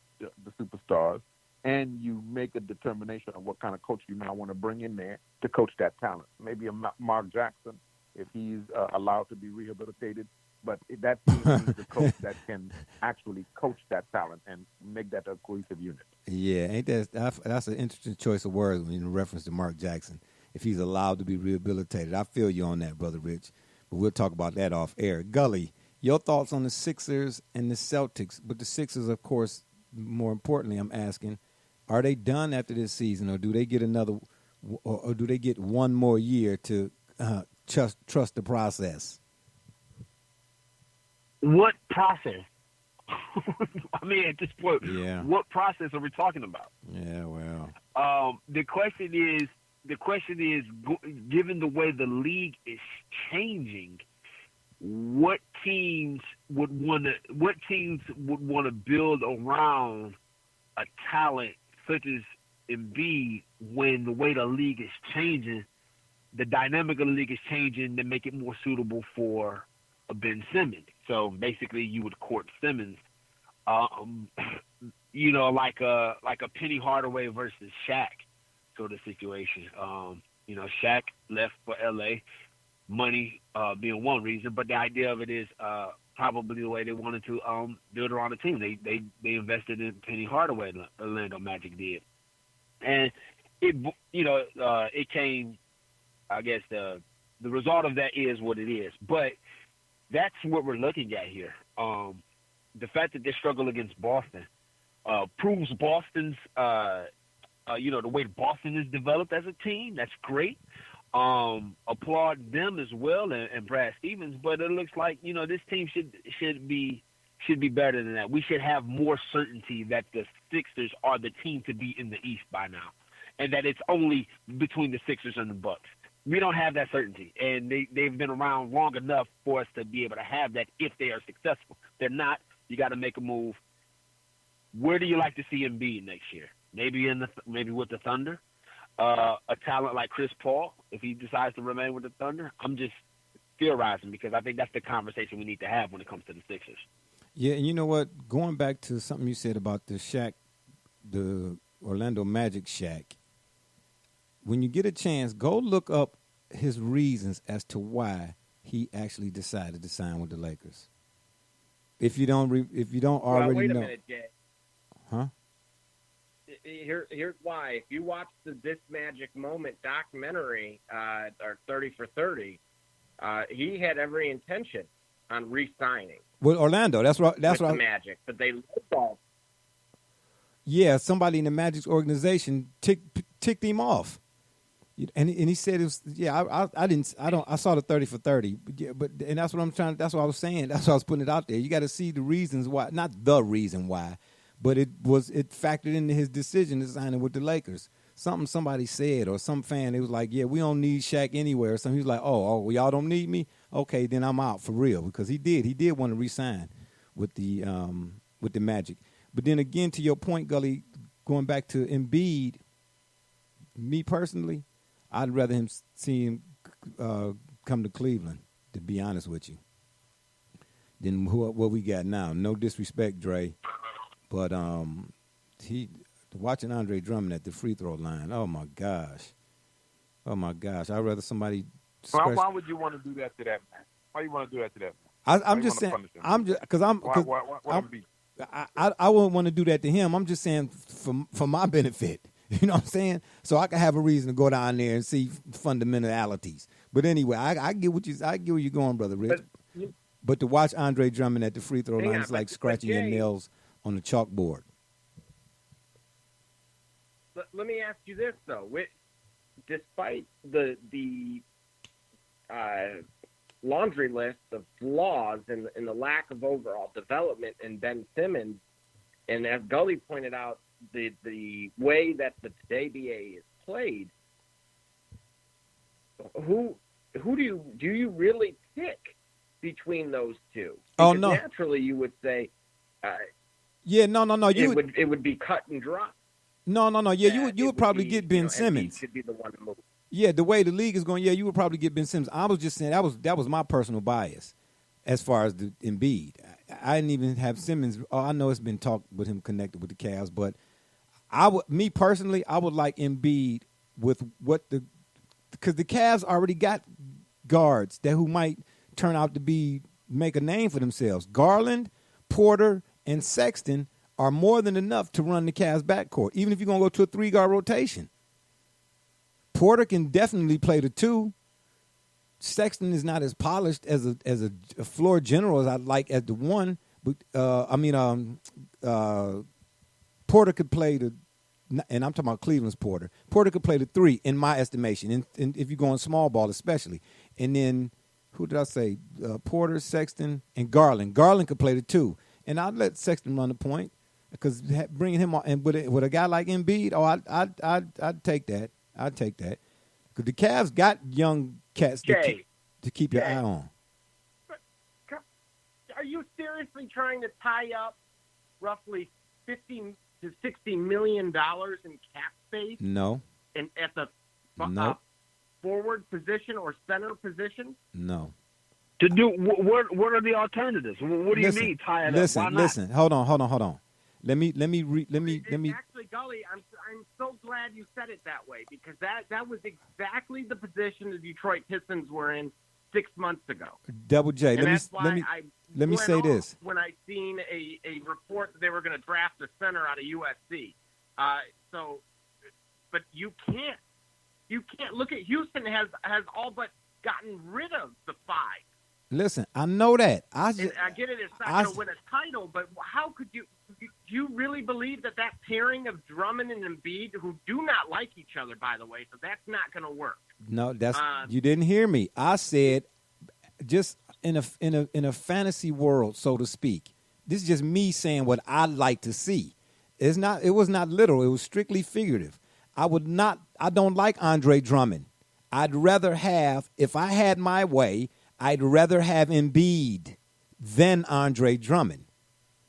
superstars, and you make a determination on what kind of coach you now want to bring in there to coach that talent. Maybe a Mark Jackson, if he's allowed to be rehabilitated. But that team needs a coach that can actually coach that talent and make that a cohesive unit. Yeah, ain't that's an interesting choice of words in reference to Mark Jackson. If he's allowed to be rehabilitated, I feel you on that, Brother Rich. But we'll talk about that off air. Gully, your thoughts on the Sixers and the Celtics? But the Sixers, of course, more importantly, I'm asking, are they done after this season, or do they get another, or do they get one more year to trust the process? What process? I mean, at this point, what process are we talking about? Yeah, well, the question is, given the way the league is changing, what teams would want to build around a talent such as Embiid when the way the league is changing, the dynamic of the league is changing to make it more suitable for a Ben Simmons. So basically, you would court Simmons, like a Penny Hardaway versus Shaq sort of situation. Shaq left for L.A., money being one reason, but the idea of it is probably the way they wanted to build around the team. They invested in Penny Hardaway, Orlando Magic did, and it came. I guess the result of that is what it is, but that's what we're looking at here. The fact that they struggle against Boston proves Boston's, the way Boston is developed as a team. That's great. Applaud them as well and Brad Stevens. But it looks like this team should be better than that. We should have more certainty that the Sixers are the team to be in the East by now, and that it's only between the Sixers and the Bucks. We don't have that certainty, and they've been around long enough for us to be able to have that if they are successful. They're not. You got to make a move. Where do you like to see Embiid next year? Maybe with the Thunder, a talent like Chris Paul, if he decides to remain with the Thunder. I'm just theorizing because I think that's the conversation we need to have when it comes to the Sixers. Yeah, and you know what? Going back to something you said about the Orlando Magic Shaq. When you get a chance, go look up his reasons as to why he actually decided to sign with the Lakers. If you don't already wait a know, minute, Jay. Huh? Here's why. If you watch the This Magic Moment documentary, or 30 for 30, he had every intention on re-signing. With Orlando, that's what the Magic, but they lowballed. Yeah, somebody in the Magic's organization ticked him off. And he said it was I saw the 30 for 30, and that's what that's what I was saying. That's why I was putting it out there. You got to see the reasons why, not the reason why, but it factored into his decision to sign with the Lakers. Something somebody said or some fan, it was like, yeah, we don't need Shaq anywhere. So he was like, well, y'all don't need me? Okay, then I'm out for real, because he did want to re-sign with the Magic. But then again, to your point, Gully, going back to Embiid, me personally, I'd rather see him come to Cleveland, to be honest with you, than what we got now. No disrespect, Dre, but watching Andre Drummond at the free throw line, oh my gosh, I'd rather somebody. Why would you want to do that to that man? Why you want to do that to that man? I'm just saying. I wouldn't want to do that to him. I'm just saying for my benefit. You know what I'm saying? So I can have a reason to go down there and see fundamentalities. But anyway, I get where you're going, Brother Rich. But to watch Andre Drummond at the free throw line is like scratching your nails on the chalkboard. Let me ask you this though: despite the laundry list of flaws and the lack of overall development in Ben Simmons, and as Gully pointed out, the way that the NBA is played, who do you really pick between those two? Oh, Because no. naturally you would say Yeah, no. it would be cut and dry. No. Yeah, you It would probably be, get Ben Embiid Simmons. should be the one to move. Yeah, the way the league is going, yeah, you would probably get Ben Simmons. I was just saying that was my personal bias as far as the Embiid. I didn't even have Simmons. Oh, I know it's been talked with him connected with the Cavs, but me personally, I would like Embiid with because the Cavs already got guards who might turn out to make a name for themselves. Garland, Porter, and Sexton are more than enough to run the Cavs backcourt, even if you're going to go to a 3-guard rotation. Porter can definitely play the 2. Sexton is not as polished as a floor general as I'd like at the 1. But Porter could play the, and I'm talking about Cleveland's Porter. Porter could play the 3 in my estimation, and if you're going small ball especially. And then who did I say? Porter, Sexton, and Garland. Garland could play the 2, and I'd let Sexton run the point because bringing him on and with a guy like Embiid, I'd take that. I'd take that because the Cavs got young cats to keep your eye on. Are you seriously trying to tie up roughly $50 to $60 million in cap space? No. And at the No. forward position or center position? No. To do what are the alternatives? What do you mean tie it up? Why not? Listen. Hold on. Let me. Actually, Gully, I'm so glad you said it that way because that was exactly the position the Detroit Pistons were in 6 months ago. Double J. And that's why let me say this. When I seen a report that they were going to draft a center out of USC. But you can't look at Houston has all but gotten rid of the 5. Listen, I know that. I get it. It's not going to win a title, but how could you? Do you really believe that pairing of Drummond and Embiid, who do not like each other, by the way, so that's not going to work? No, you didn't hear me. I said just in a fantasy world, so to speak. This is just me saying what I'd like to see. It was not literal. It was strictly figurative. I don't like Andre Drummond. I'd rather have, if I had my way, I'd rather have Embiid than Andre Drummond.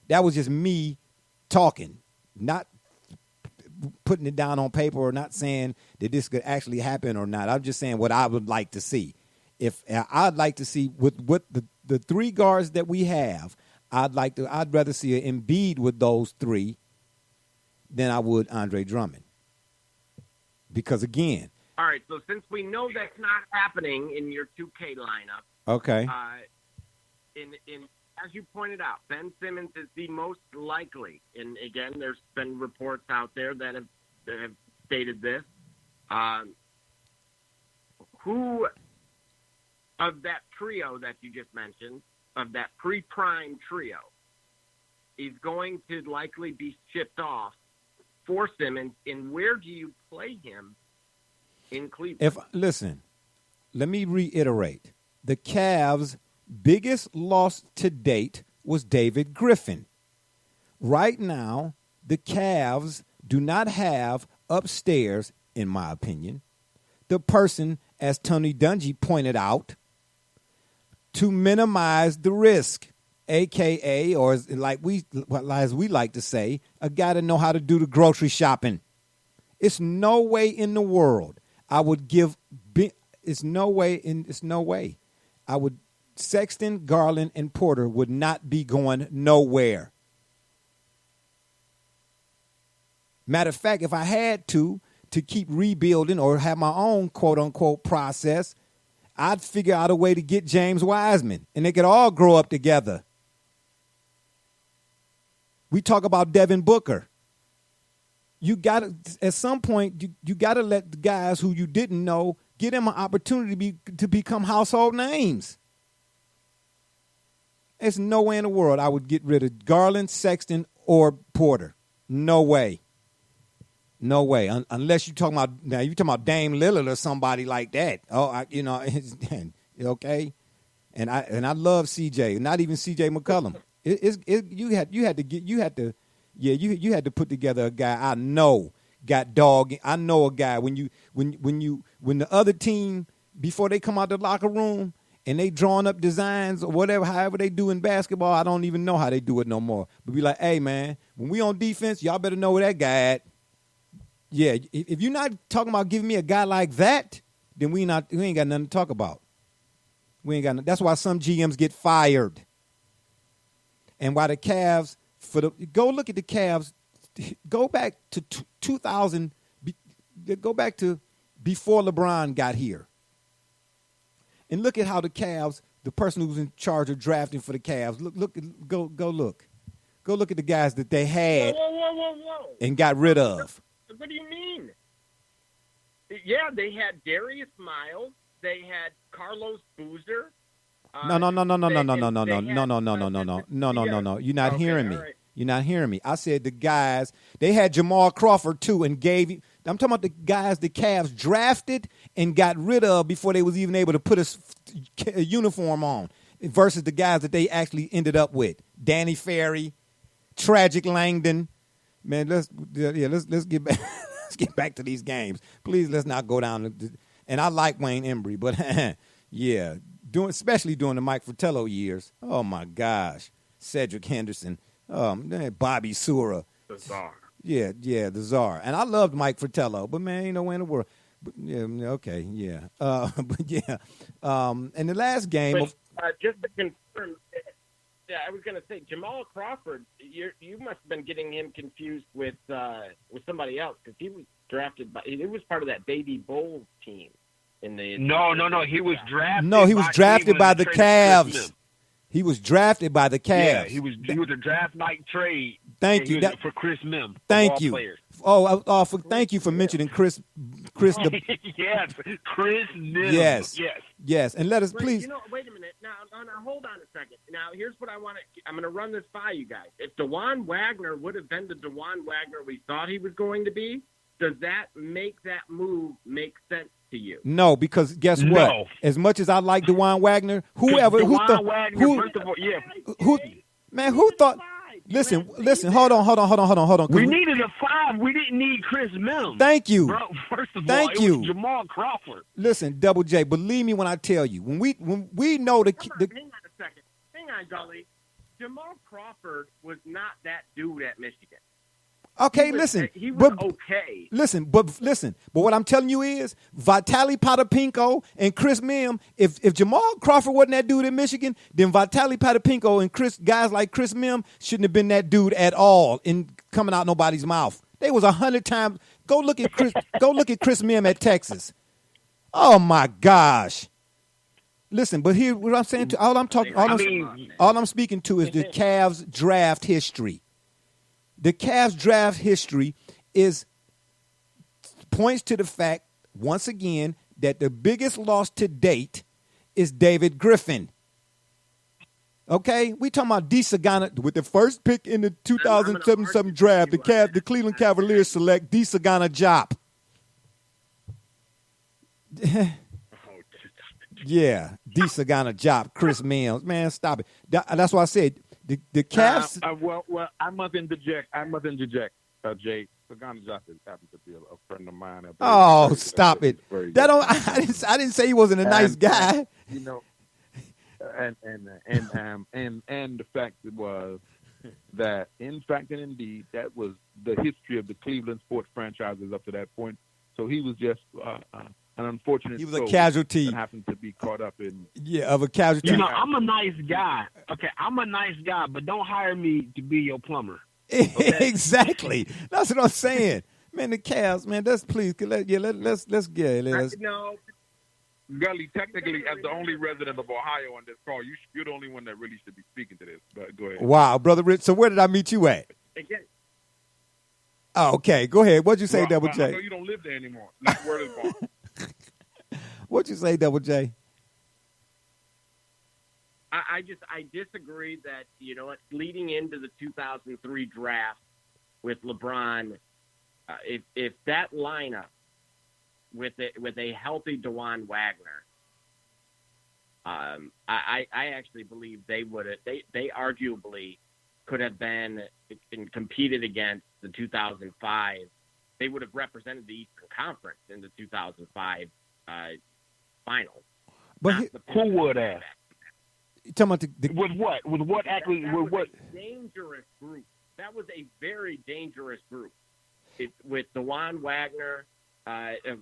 That was just me talking, not putting it down on paper or not saying that this could actually happen or not. I'm just saying what I would like to see. If I'd like to see with the 3 guards that we have, I'd rather see an Embiid with those 3 than I would Andre Drummond. Because again, all right. So since we know that's not happening in your 2K lineup, okay. In as you pointed out, Ben Simmons is the most likely. And again, there's been reports out there that have stated this. Who of that trio that you just mentioned, of that pre-prime trio, is going to likely be shipped off for Simmons, and where do you play him in Cleveland? Listen, let me reiterate. The Cavs' biggest loss to date was David Griffin. Right now, the Cavs do not have upstairs, in my opinion, the person, as Tony Dungy pointed out, to minimize the risk, a.k.a., or as we like to say, a guy to know how to do the grocery shopping. It's no way in the world I would give – it's no way. I would – Sexton, Garland, and Porter would not be going nowhere. Matter of fact, if I had to keep rebuilding or have my own quote-unquote process, I'd figure out a way to get James Wiseman, and they could all grow up together. We talk about Devin Booker. You got to, at some point, you got to let the guys who you didn't know get them an opportunity to become household names. There's no way in the world I would get rid of Garland, Sexton, or Porter. No way. No way. Unless you're talking about Dame Lillard or somebody like that. Okay. And I love CJ. Not even CJ McCollum. You had to put together a guy I know got dog. I know a guy when the other team before they come out the locker room and they drawing up designs or whatever, however they do in basketball. I don't even know how they do it no more. But be like, hey, man, when we on defense, y'all better know where that guy at. Yeah, if you're not talking about giving me a guy like that, then we ain't got nothing to talk about. We ain't got. That's why some GMs get fired. And why the Cavs go look at the Cavs. Go back to 2000. Go back to before LeBron got here. And look at how the Cavs, the person who was in charge of drafting for the Cavs, go look at the guys that they had Whoa. and got rid of. What do you mean? Yeah, they had Darius Miles. They had Carlos Boozer. No. You're not hearing me. Right. You're not hearing me. I said the guys, they had Jamal Crawford too and gave you. I'm talking about the guys the Cavs drafted and got rid of before they was even able to put a uniform on versus the guys that they actually ended up with. Danny Ferry, Tragic Langdon. Man, let's get back. Let's get back to these games. Please, let's not go down. And I like Wayne Embry, but yeah, especially during the Mike Fratello years. Oh my gosh, Cedric Henderson, Bobby Sura, The czar. Yeah, the czar. And I loved Mike Fratello, but man, ain't nowhere in the world. But, yeah, okay, yeah, but yeah. And the last game, just to confirm. Yeah, I was going to say Jamal Crawford. You must have been getting him confused with somebody else because he was drafted by. It was part of that Baby Bulls team in the. No. He was drafted. No, he was drafted by the Cavs. He was drafted by the Cavs. Yeah, he was a draft night trade. Thank you For Chris Mim. Thank you. Players. Thank you for mentioning Chris. Yes, Chris Mim. Yes, and let us please. Wait a minute. Now, hold on a second. Now, here's what I want to. I'm going to run this by you guys. If DeJuan Wagner would have been the DeJuan Wagner we thought he was going to be, does that make that move make sense to you? No, because guess what? No. As much as I like DeJuan Wagner, who thought? Listen. Hold on. We needed a 5. We didn't need Chris Mim. Thank you. Bro, first of Thank all, you. It was Jamal Crawford. Listen, Double J, believe me when I tell you, when we know the Hang on a second. Hang on, Gully. Jamal Crawford was not that dude at Michigan. Okay, He was okay. Listen, but what I'm telling you is Vitaly Potapinko and Chris Mim, if Jamal Crawford wasn't that dude in Michigan, then Vitaly Potapinko and guys like Chris Mim shouldn't have been that dude at all in coming out nobody's mouth. They was 100 times. Go look at Chris Mim at Texas. Oh my gosh. Listen, but here what I'm saying all I'm speaking to is the Cavs draft history. The Cavs draft history points to the fact, once again, that the biggest loss to date is David Griffin. Okay? We talking about D. Sagana with the first pick in the 2007 draft. The Cleveland Cavaliers select D. Sagana Diop. Yeah, D. Sagana Diop, Chris Mills. Man, stop it. That's why I said the Cavs. Well, I must interject. Jay. Sagana Diop happens to be a friend of mine. Oh, stop it! I didn't say he wasn't a nice guy. You know, and the fact was that, in fact and indeed, that was the history of the Cleveland sports franchises up to that point. So he was just an unfortunate. He was a casualty. That happened to be caught up in. Yeah, of a casualty. You know, I'm a nice guy. Okay, I'm a nice guy, but don't hire me to be your plumber. Okay? Exactly. That's what I'm saying. Man, the Cavs, man, let's get it. No. Gully, technically, as the only resident of Ohio on this call, you're the only one that really should be speaking to this. But go ahead. Wow, Brother Rich. So where did I meet you at? Again. Oh, okay. Go ahead. What'd you say, Double J? I know you don't live there anymore. Not word is born. What'd you say, Double J? I disagree that, leading into the 2003 draft with LeBron, if that lineup with a healthy DeJuan Wagner, I actually believe they arguably could have been and competed against the 2005. They would have represented the Eastern Conference in the 2005 finals. But Not he- the Who would have? you talking about the With what? With what? Actually, that with was what? a dangerous group. That was a very dangerous group. With DeJuan Wagner,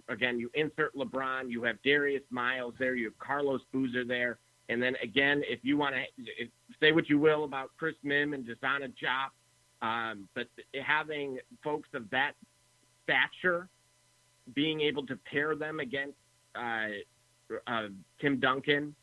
again, you insert LeBron, you have Darius Miles there, you have Carlos Boozer there, and then again, if you want to say what you will about Chris Mim and Desana Jop, but having folks of that stature, being able to pair them against Tim Duncan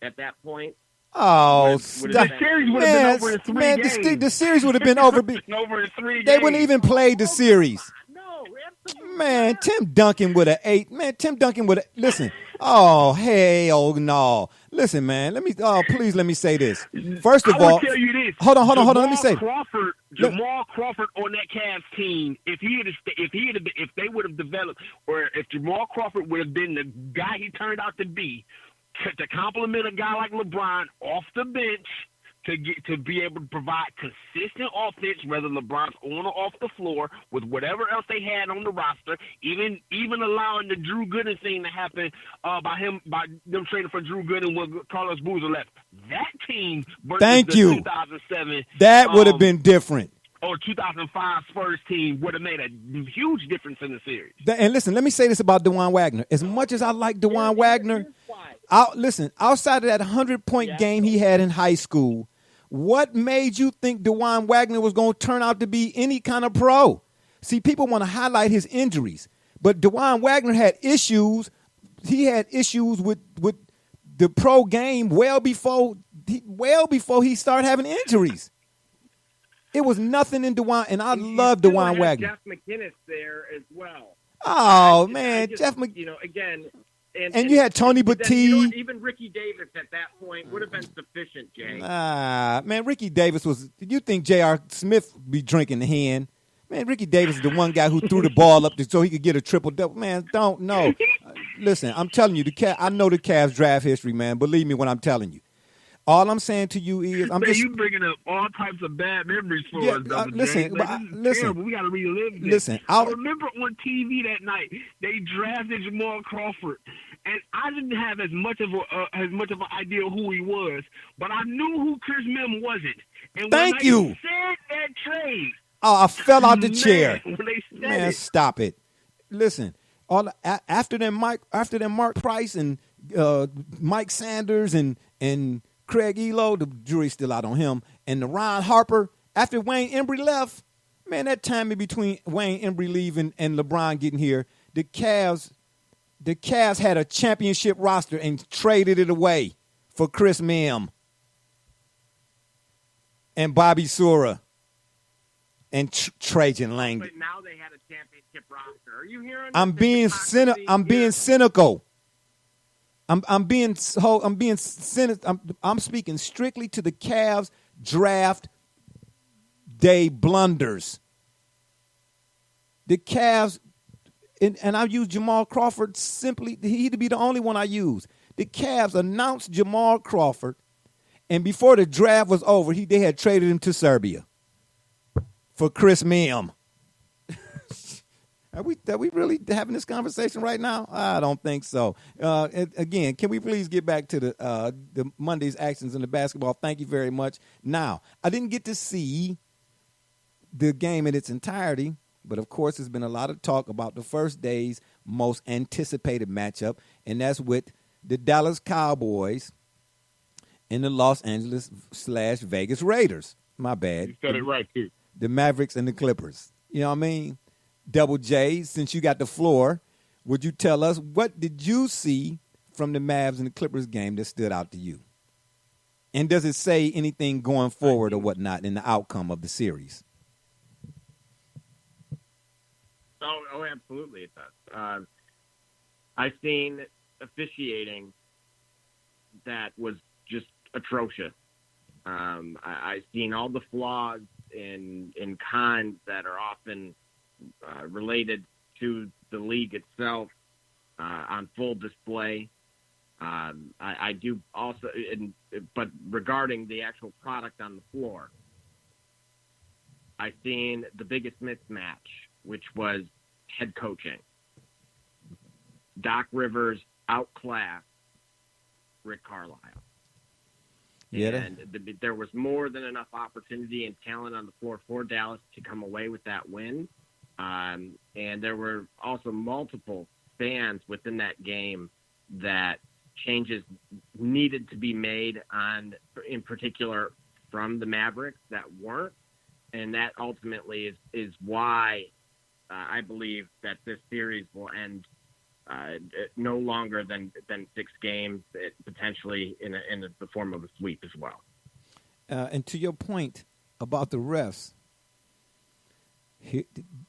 at that point. oh Would stop. The series would have been over in 3 man, games. the series would have been over. Over in 3 They games. wouldn't even play the series. No, absolutely. Man, not. Tim Duncan would have ate. Man, Tim Duncan would have. Listen. Oh, hey, oh no. Listen, man. Please let me say this. First of I will all, tell you this. hold on. Let me say. Jamal Crawford on that Cavs team, if they would have developed, or if Jamal Crawford would have been the guy he turned out to be, to complement a guy like LeBron off the bench, to be able to provide consistent offense, whether LeBron's on or off the floor, with whatever else they had on the roster, even allowing the Drew Gooden thing to happen by them trading for Drew Gooden when Carlos Boozer left. That team versus Thank the you. 2007 That would have been different. or 2005 Spurs team would have made a huge difference in the series. And listen, let me say this about DeJuan Wagner. As much as I like DeJuan Wagner, Here's why. outside of that 100-point game he had in high school, what made you think DeJuan Wagner was going to turn out to be any kind of pro? See, people want to highlight his injuries, but DeJuan Wagner had issues. He had issues with the pro game well before he started having injuries. It was nothing in DeJuan, and I love Still DeJuan had Wagner. Jeff McInnes there as well. Oh, I man, just, Jeff you know, again. And you had Tony but then, you know, Batiste. even Ricky Davis at that point would have been sufficient, Jay. Man, Ricky Davis was. Did you think J.R. Smith be drinking the hen? Man, Ricky Davis is the one guy who threw the ball up so he could get a triple double. Man, don't know. Listen, I'm telling you, I know the Cavs draft history, man. Believe me when I'm telling you. All I'm saying to you is, You bringing up all types of bad memories for us, Double J. listen, Like, but this is listen. terrible. We got to relive this. Listen, I remember on TV that night they drafted Jamal Crawford, and I didn't have as much of an idea who he was, but I knew who Chris Mim wasn't. And Thank when you. they said that trade, I fell out the man, chair. when they said Man, it, stop it. Listen, after them Mark Price and Mike Sanders and Craig Elo, the jury's still out on him, and the Ron Harper, after Wayne Embry left, man, that time in between Wayne Embry leaving and LeBron getting here, the Cavs had a championship roster and traded it away for Chris Mim and Bobby Sura and Trajan Langdon. But now they had a championship roster. Are you hearing? I'm being cynical. I'm speaking strictly to the Cavs draft day blunders. The Cavs, and I use Jamal Crawford simply. He'd be the only one I use. The Cavs announced Jamal Crawford, and before the draft was over, they had traded him to Serbia for Chris Mim. Are we really having this conversation right now? I don't think so. Again, can we please get back to the Monday's actions in the basketball? Thank you very much. Now, I didn't get to see the game in its entirety, but of course, there's been a lot of talk about the first day's most anticipated matchup, and that's with the Dallas Cowboys and the Los Angeles/Vegas Raiders. My bad. You said it right, too. The Mavericks and the Clippers. You know what I mean? Double J, since you got the floor, would you tell us what did you see from the Mavs and the Clippers game that stood out to you? And does it say anything going forward or whatnot in the outcome of the series? Oh, absolutely it does. I've seen officiating that was just atrocious. I've seen all the flaws in cons that are often related to the league itself on full display. I do also, but regarding the actual product on the floor, I've seen the biggest mismatch, which was head coaching. Doc Rivers outclassed Rick Carlisle. Yeah, And there was more than enough opportunity and talent on the floor for Dallas to come away with that win. And there were also multiple fans within that game that changes needed to be made on, in particular, from the Mavericks that weren't. And that ultimately is why I believe that this series will end no longer than 6 games, potentially in the form of a sweep as well. And to your point about the refs,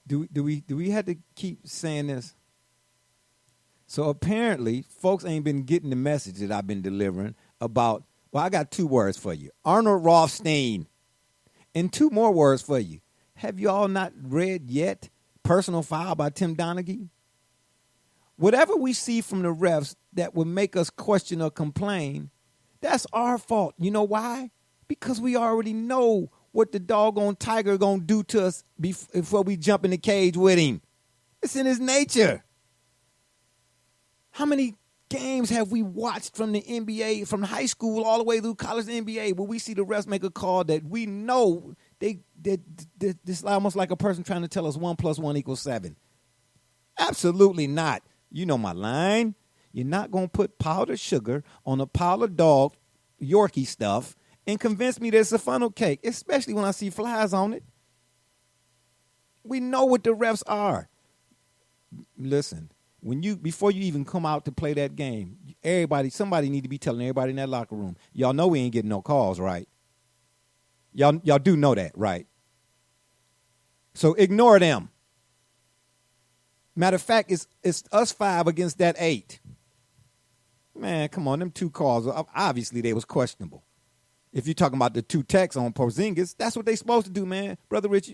do we have to keep saying this? So apparently, folks ain't been getting the message that I've been delivering about. Well, I got 2 words for you: Arnold Rothstein, and 2 more words for you. Have you all not read yet Personal Foul by Tim Donaghy? Whatever we see from the refs that would make us question or complain, that's our fault. You know why? Because we already know what the doggone tiger going to do to us before we jump in the cage with him. It's in his nature. How many games have we watched from the NBA, from high school all the way through college NBA, where we see the refs make a call that we know this almost like a person trying to tell us 1 + 1 = 7? Absolutely not. You know my line. You're not going to put powdered sugar on a pile of dog Yorkie stuff and convince me that it's a funnel cake, especially when I see flies on it. We know what the refs are. Listen, before you even come out to play that game, somebody need to be telling everybody in that locker room, y'all know we ain't getting no calls, right? Y'all do know that, right? So ignore them. Matter of fact, it's us 5 against that 8. Man, come on, them 2 calls, obviously they was questionable. If you're talking about the 2 techs on Porzingis, that's what they supposed to do, man. Brother Rich,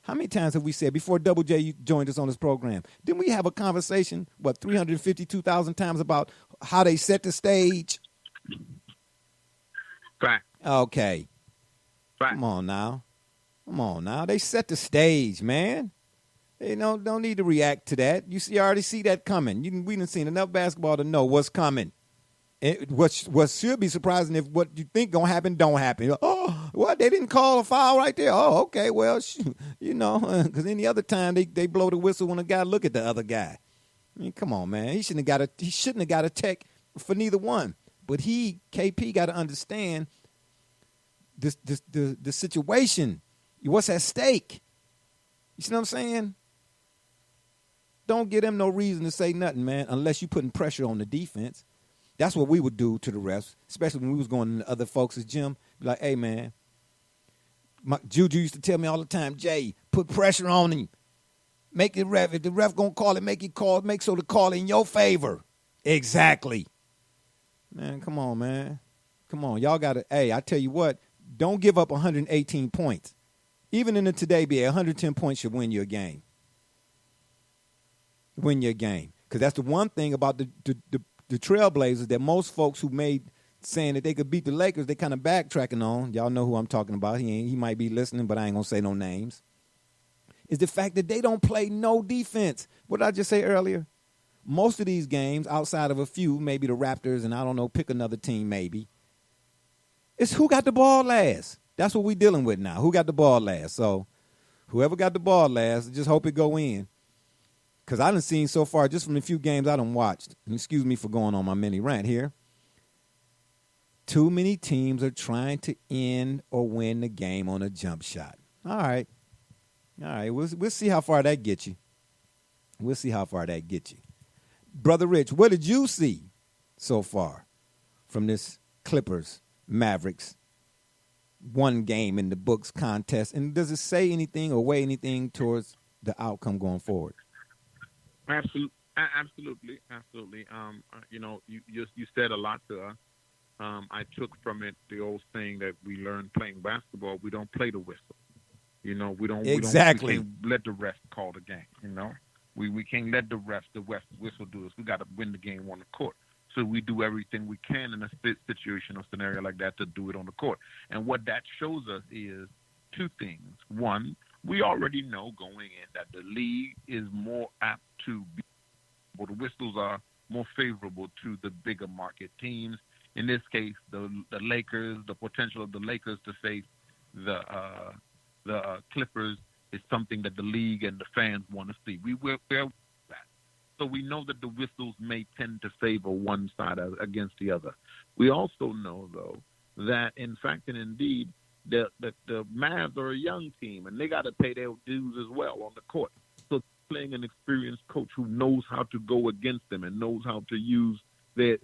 how many times have we said before Double J joined us on this program? Didn't we have a conversation, 352,000 times about how they set the stage? Fact. Okay. Fact. Come on now. They set the stage, man. They don't need to react to that. You already see that coming. We done seen enough basketball to know what's coming. What should be surprising if what you think gonna happen don't happen. Oh, what? They didn't call a foul right there. Oh, okay. Well, because any other time they blow the whistle when a guy look at the other guy. I mean, come on, man. He shouldn't have got a tech for neither one. But KP, got to understand the situation. What's at stake? You see what I'm saying? Don't give them no reason to say nothing, man, unless you're putting pressure on the defense. That's what we would do to the refs, especially when we was going into other folks' gym. Be like, hey, man, Juju used to tell me all the time, Jay, put pressure on him. Make it ref. If the ref going to call it, make so the call in your favor. Exactly. Man, come on, man. Come on. Y'all got to, I tell you what, don't give up 118 points. Even in the Today BA, 110 points should win you a game. Because that's the one thing about the Trailblazers that most folks who made saying that they could beat the Lakers, they kind of backtracking on. Y'all know who I'm talking about. He might be listening, but I ain't going to say no names. Is the fact that they don't play no defense. What did I just say earlier? Most of these games, outside of a few, maybe the Raptors, and I don't know, pick another team maybe, it's who got the ball last. That's what we're dealing with now. Who got the ball last? So whoever got the ball last, just hope it go in. Because I done seen so far, just from the few games I done watched, and excuse me for going on my mini rant here, too many teams are trying to end or win the game on a jump shot. All right. We'll see how far that gets you. Brother Rich, what did you see so far from this Clippers Mavericks one game in the books contest? And does it say anything or weigh anything towards the outcome going forward? Absolutely. You said a lot to us. I took from it the old saying that we learned playing basketball. We don't play the whistle. We can't let the ref call the game. We can't let the whistle do this. We got to win the game on the court. So we do everything we can in a situational scenario like that to do it on the court. And what that shows us is 2 things. One, we already know going in that the league is more apt to be, well, the whistles are more favorable to the bigger market teams. In this case, the Lakers, the potential of the Lakers to face the Clippers is something that the league and the fans want to see. We're that. So we know that the whistles may tend to favor one side against the other. We also know, though, that in fact and indeed, the Mavs are a young team, and they got to pay their dues as well on the court. So playing an experienced coach who knows how to go against them and knows how to use the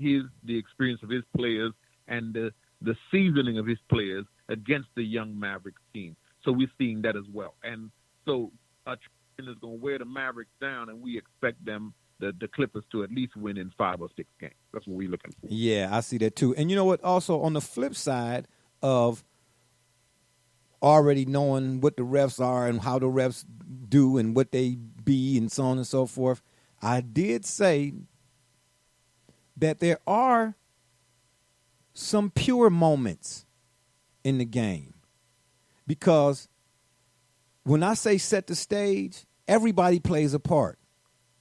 experience of his players and the seasoning of his players against the young Mavericks team. So we're seeing that as well. And so a trend is going to wear the Mavericks down, and we expect them, the Clippers, to at least win in 5 or 6 games. That's what we're looking for. Yeah, I see that too. And you know what? Also, on the flip side of already knowing what the refs are and how the refs do and what they be and so on and so forth, I did say that there are some pure moments in the game. Because when I say set the stage, everybody plays a part.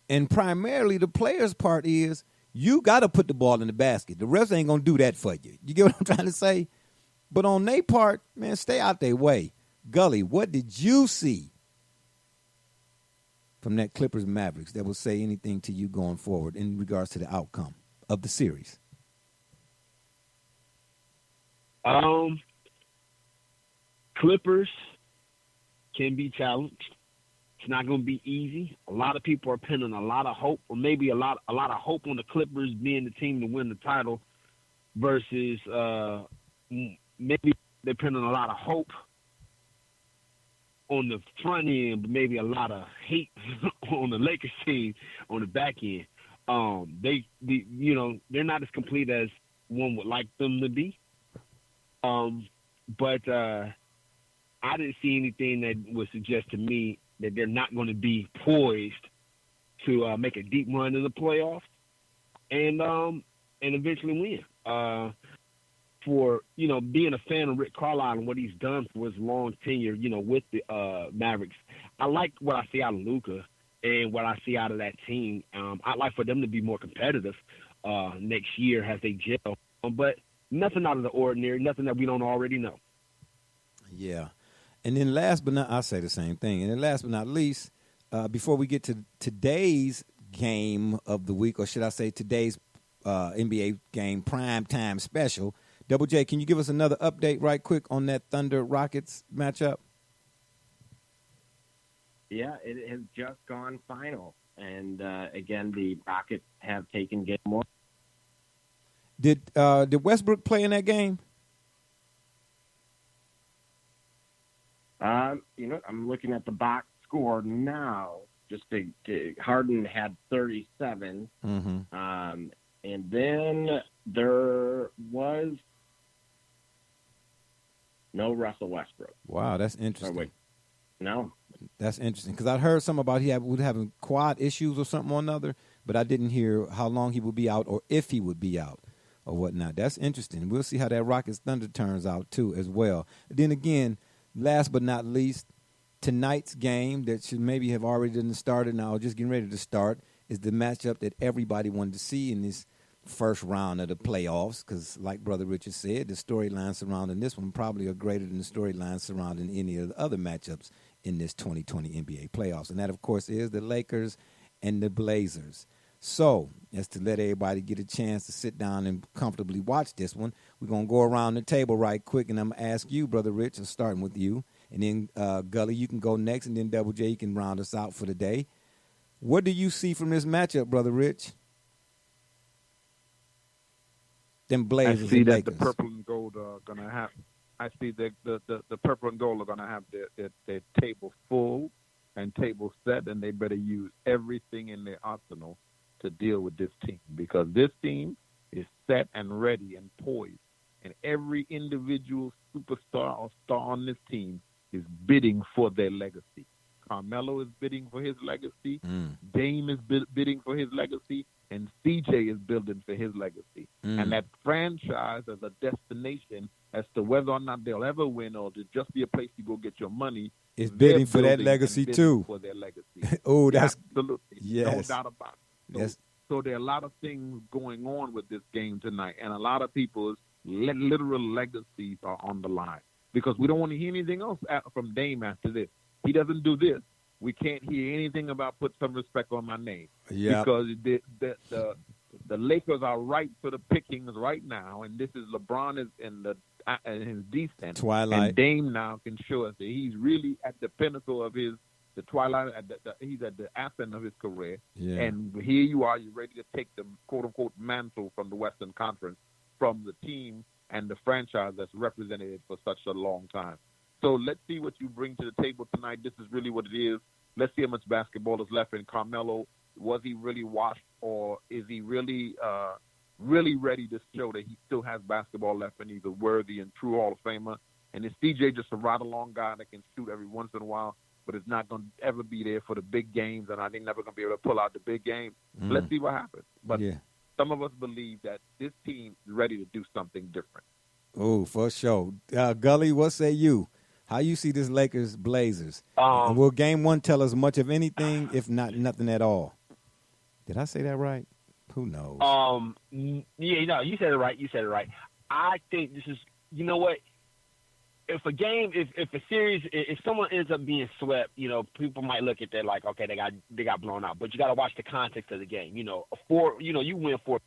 And primarily the player's part is you got to put the ball in the basket. The refs ain't going to do that for you. You get what I'm trying to say? But on their part, man, stay out their way. Gully, what did you see from that Clippers Mavericks that will say anything to you going forward in regards to the outcome of the series? Clippers can be challenged. It's not going to be easy. A lot of people are pinning a lot of hope, or maybe a lot of hope on the Clippers being the team to win the title, versus maybe they're pinning a lot of hope on the front end, but maybe a lot of hate on the Lakers team on the back end. They're not as complete as one would like them to be. But I didn't see anything that would suggest to me that they're not going to be poised to make a deep run in the playoffs and eventually win. For being a fan of Rick Carlisle and what he's done for his long tenure, with the Mavericks, I like what I see out of Luka and what I see out of that team. I'd like for them to be more competitive next year as they gel, but nothing out of the ordinary, nothing that we don't already know. Yeah. And then I'll say the same thing. And then last but not least, before we get to today's game of the week, or should I say today's NBA game prime time special, Double J, can you give us another update right quick on that Thunder Rockets matchup? Yeah, it has just gone final. And, again, the Rockets have taken game one. Did Westbrook play in that game? I'm looking at the box score now. Harden had 37. Mm-hmm. And then there was no Russell Westbrook. Wow, that's interesting. Oh, wait. No. That's interesting because I heard something about he was having quad issues or something or another, but I didn't hear how long he would be out or if he would be out or whatnot. That's interesting. We'll see how that Rockets Thunder turns out too as well. Then again, last but not least, tonight's game that should maybe have already done started now, just getting ready to start, is the matchup that everybody wanted to see in this first round of the playoffs because, like Brother Richard said, the storylines surrounding this one probably are greater than the storylines surrounding any of the other matchups in this 2020 NBA playoffs. And that, of course, is the Lakers and the Blazers. So, as to let everybody get a chance to sit down and comfortably watch this one, we're going to go around the table right quick, and I'm going to ask you, Brother Rich, starting with you. And then, Gully, you can go next, and then Double J, you can round us out for the day. What do you see from this matchup, Brother Rich? Them Blazers I see and that Lakers. the purple and gold are going to have. I see that the purple and gold are going to have their table full and table set, and they better use everything in their arsenal to deal with this team because this team is set and ready and poised, and every individual superstar or star on this team is bidding for their legacy. Carmelo is bidding for his legacy. Dame is bidding for his legacy. And CJ is building for his legacy. And that franchise as a destination as to whether or not they'll ever win or to just be a place you go get your money is bidding for that legacy too. For their legacy. Oh, that's absolutely yes. No doubt about it. So there are a lot of things going on with this game tonight, and a lot of people's literal legacies are on the line because we don't want to hear anything else from Dame after this. He doesn't do this. We can't hear anything about put some respect on my name. Yeah. Because the Lakers are ripe for the pickings right now, and this is LeBron is in his descent. Twilight. And Dame now can show us that he's really at the pinnacle of the twilight. He's at the ascent of his career. Yeah. And here you are, you're ready to take the quote-unquote mantle from the Western Conference from the team and the franchise that's represented it for such a long time. So let's see what you bring to the table tonight. This is really what it is. Let's see how much basketball is left in Carmelo. Was he really washed, or is he really really ready to show that he still has basketball left and he's a worthy and true Hall of Famer? And is CJ just a ride-along guy that can shoot every once in a while, but is not going to ever be there for the big games, and I think never going to be able to pull out the big game? Let's see what happens. But some of us believe that this team is ready to do something different. Oh, for sure. Gully, what say you? How you see this Lakers Blazers? And will game one tell us much of anything, if not nothing at all? Did I say that right? Who knows? Yeah, no, you said it right. You said it right. I think this is, you know what? If a game, if a series, if someone ends up being swept, you know, people might look at that like, okay, they got blown out. But you got to watch the context of the game. You know, you win 4,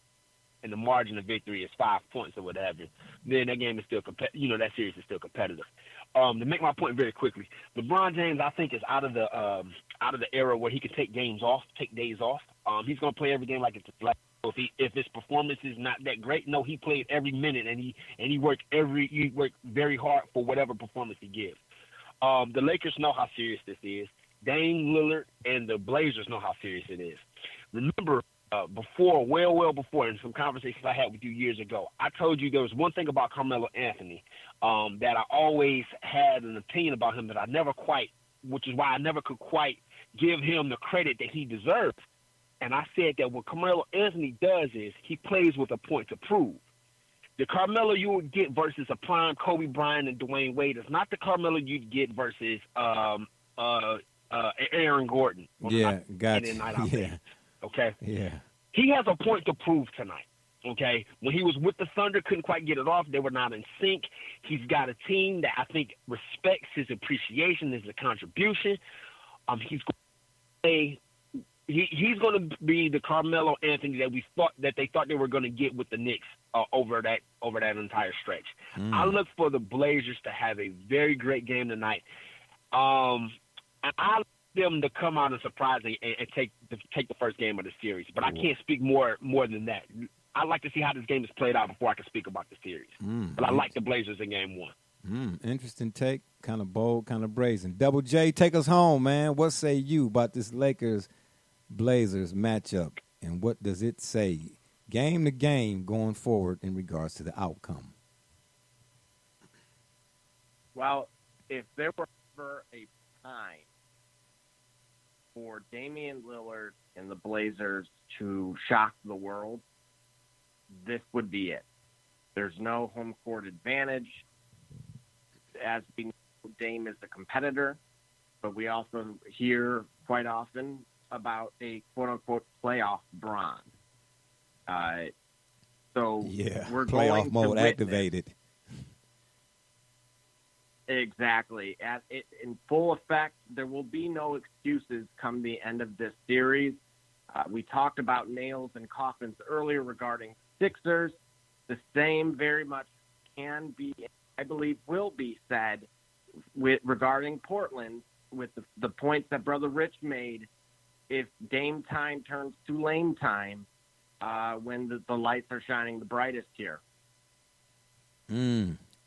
and the margin of victory is 5 points or whatever. Then that game is still that series is still competitive. To make my point very quickly, LeBron James, I think, is out of the era where he can take days off. He's going to play every game like it's a flat. If his performance is not that great, no, he played every minute and he worked very hard for whatever performance he gives. The Lakers know how serious this is. Dame Lillard and the Blazers know how serious it is. Remember, well before, in some conversations I had with you years ago, I told you there was one thing about Carmelo Anthony that I always had an opinion about him that I never quite, which is why I never could quite give him the credit that he deserves. And I said that what Carmelo Anthony does is he plays with a point to prove. The Carmelo you would get versus a prime Kobe Bryant and Dwayne Wade is not the Carmelo you'd get versus Aaron Gordon. Yeah, gotcha. Yeah. Okay? Yeah. He has a point to prove tonight. Okay? When he was with the Thunder, couldn't quite get it off. They were not in sync. He's got a team that I think respects his appreciation, his contribution. He's going to play. He's going to be the Carmelo Anthony that they thought they were going to get with the Knicks over that entire stretch. I look for the Blazers to have a very great game tonight, and I like them to come out and surprise and take the first game of the series. But I can't speak more than that. I'd like to see how this game is played out before I can speak about the series. But I like the Blazers in game one. Interesting take, kind of bold, kind of brazen. Double J, take us home, man. What say you about this Lakers-Blazers matchup, and what does it say game to game going forward in regards to the outcome? Well, if there were ever a time for Damian Lillard and the Blazers to shock the world, this would be it. There's no home court advantage. As we know, Dame is a competitor, but we also hear quite often about a quote-unquote playoff bronze. So we're playoff going mode to activated. Exactly. In full effect, there will be no excuses come the end of this series. We talked about nails and coffins earlier regarding Sixers. The same very much can be, I believe, will be said regarding Portland with the points that Brother Rich made. If Dame time turns to lame time when the lights are shining the brightest here.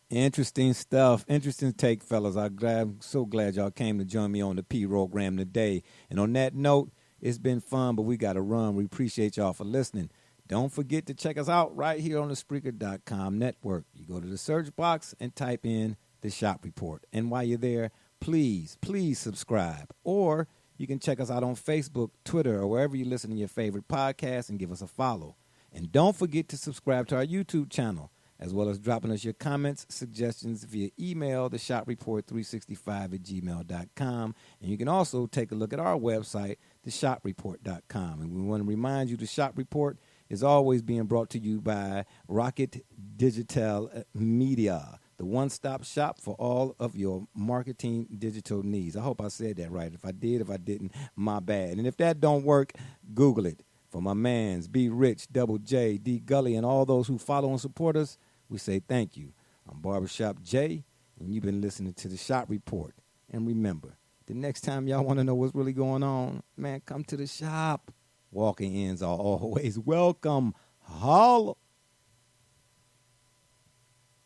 Interesting stuff. Interesting take, fellas. I'm so glad y'all came to join me on the P-Rogram today. And on that note, it's been fun, but we got to run. We appreciate y'all for listening. Don't forget to check us out right here on the Spreaker.com network. You go to the search box and type in the Shop Report. And while you're there, please subscribe. Or you can check us out on Facebook, Twitter, or wherever you listen to your favorite podcast and give us a follow. And don't forget to subscribe to our YouTube channel. as well as dropping us your comments, suggestions via email, theshopreport365@gmail.com. And you can also take a look at our website, theshopreport.com. And we want to remind you the Shop Report is always being brought to you by Rocket Digital Media, the one-stop shop for all of your marketing digital needs. I hope I said that right. If I did, if I didn't, my bad. And if that don't work, Google it. For my mans, B. Rich, Double J, D. Gully, and all those who follow and support us, we say thank you. I'm Barbershop Jay, and you've been listening to the Shop Report. And remember, the next time y'all want to know what's really going on, man, come to the shop. Walking-ins are always welcome. Holla.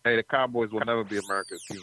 Hey, the Cowboys will never be America's team.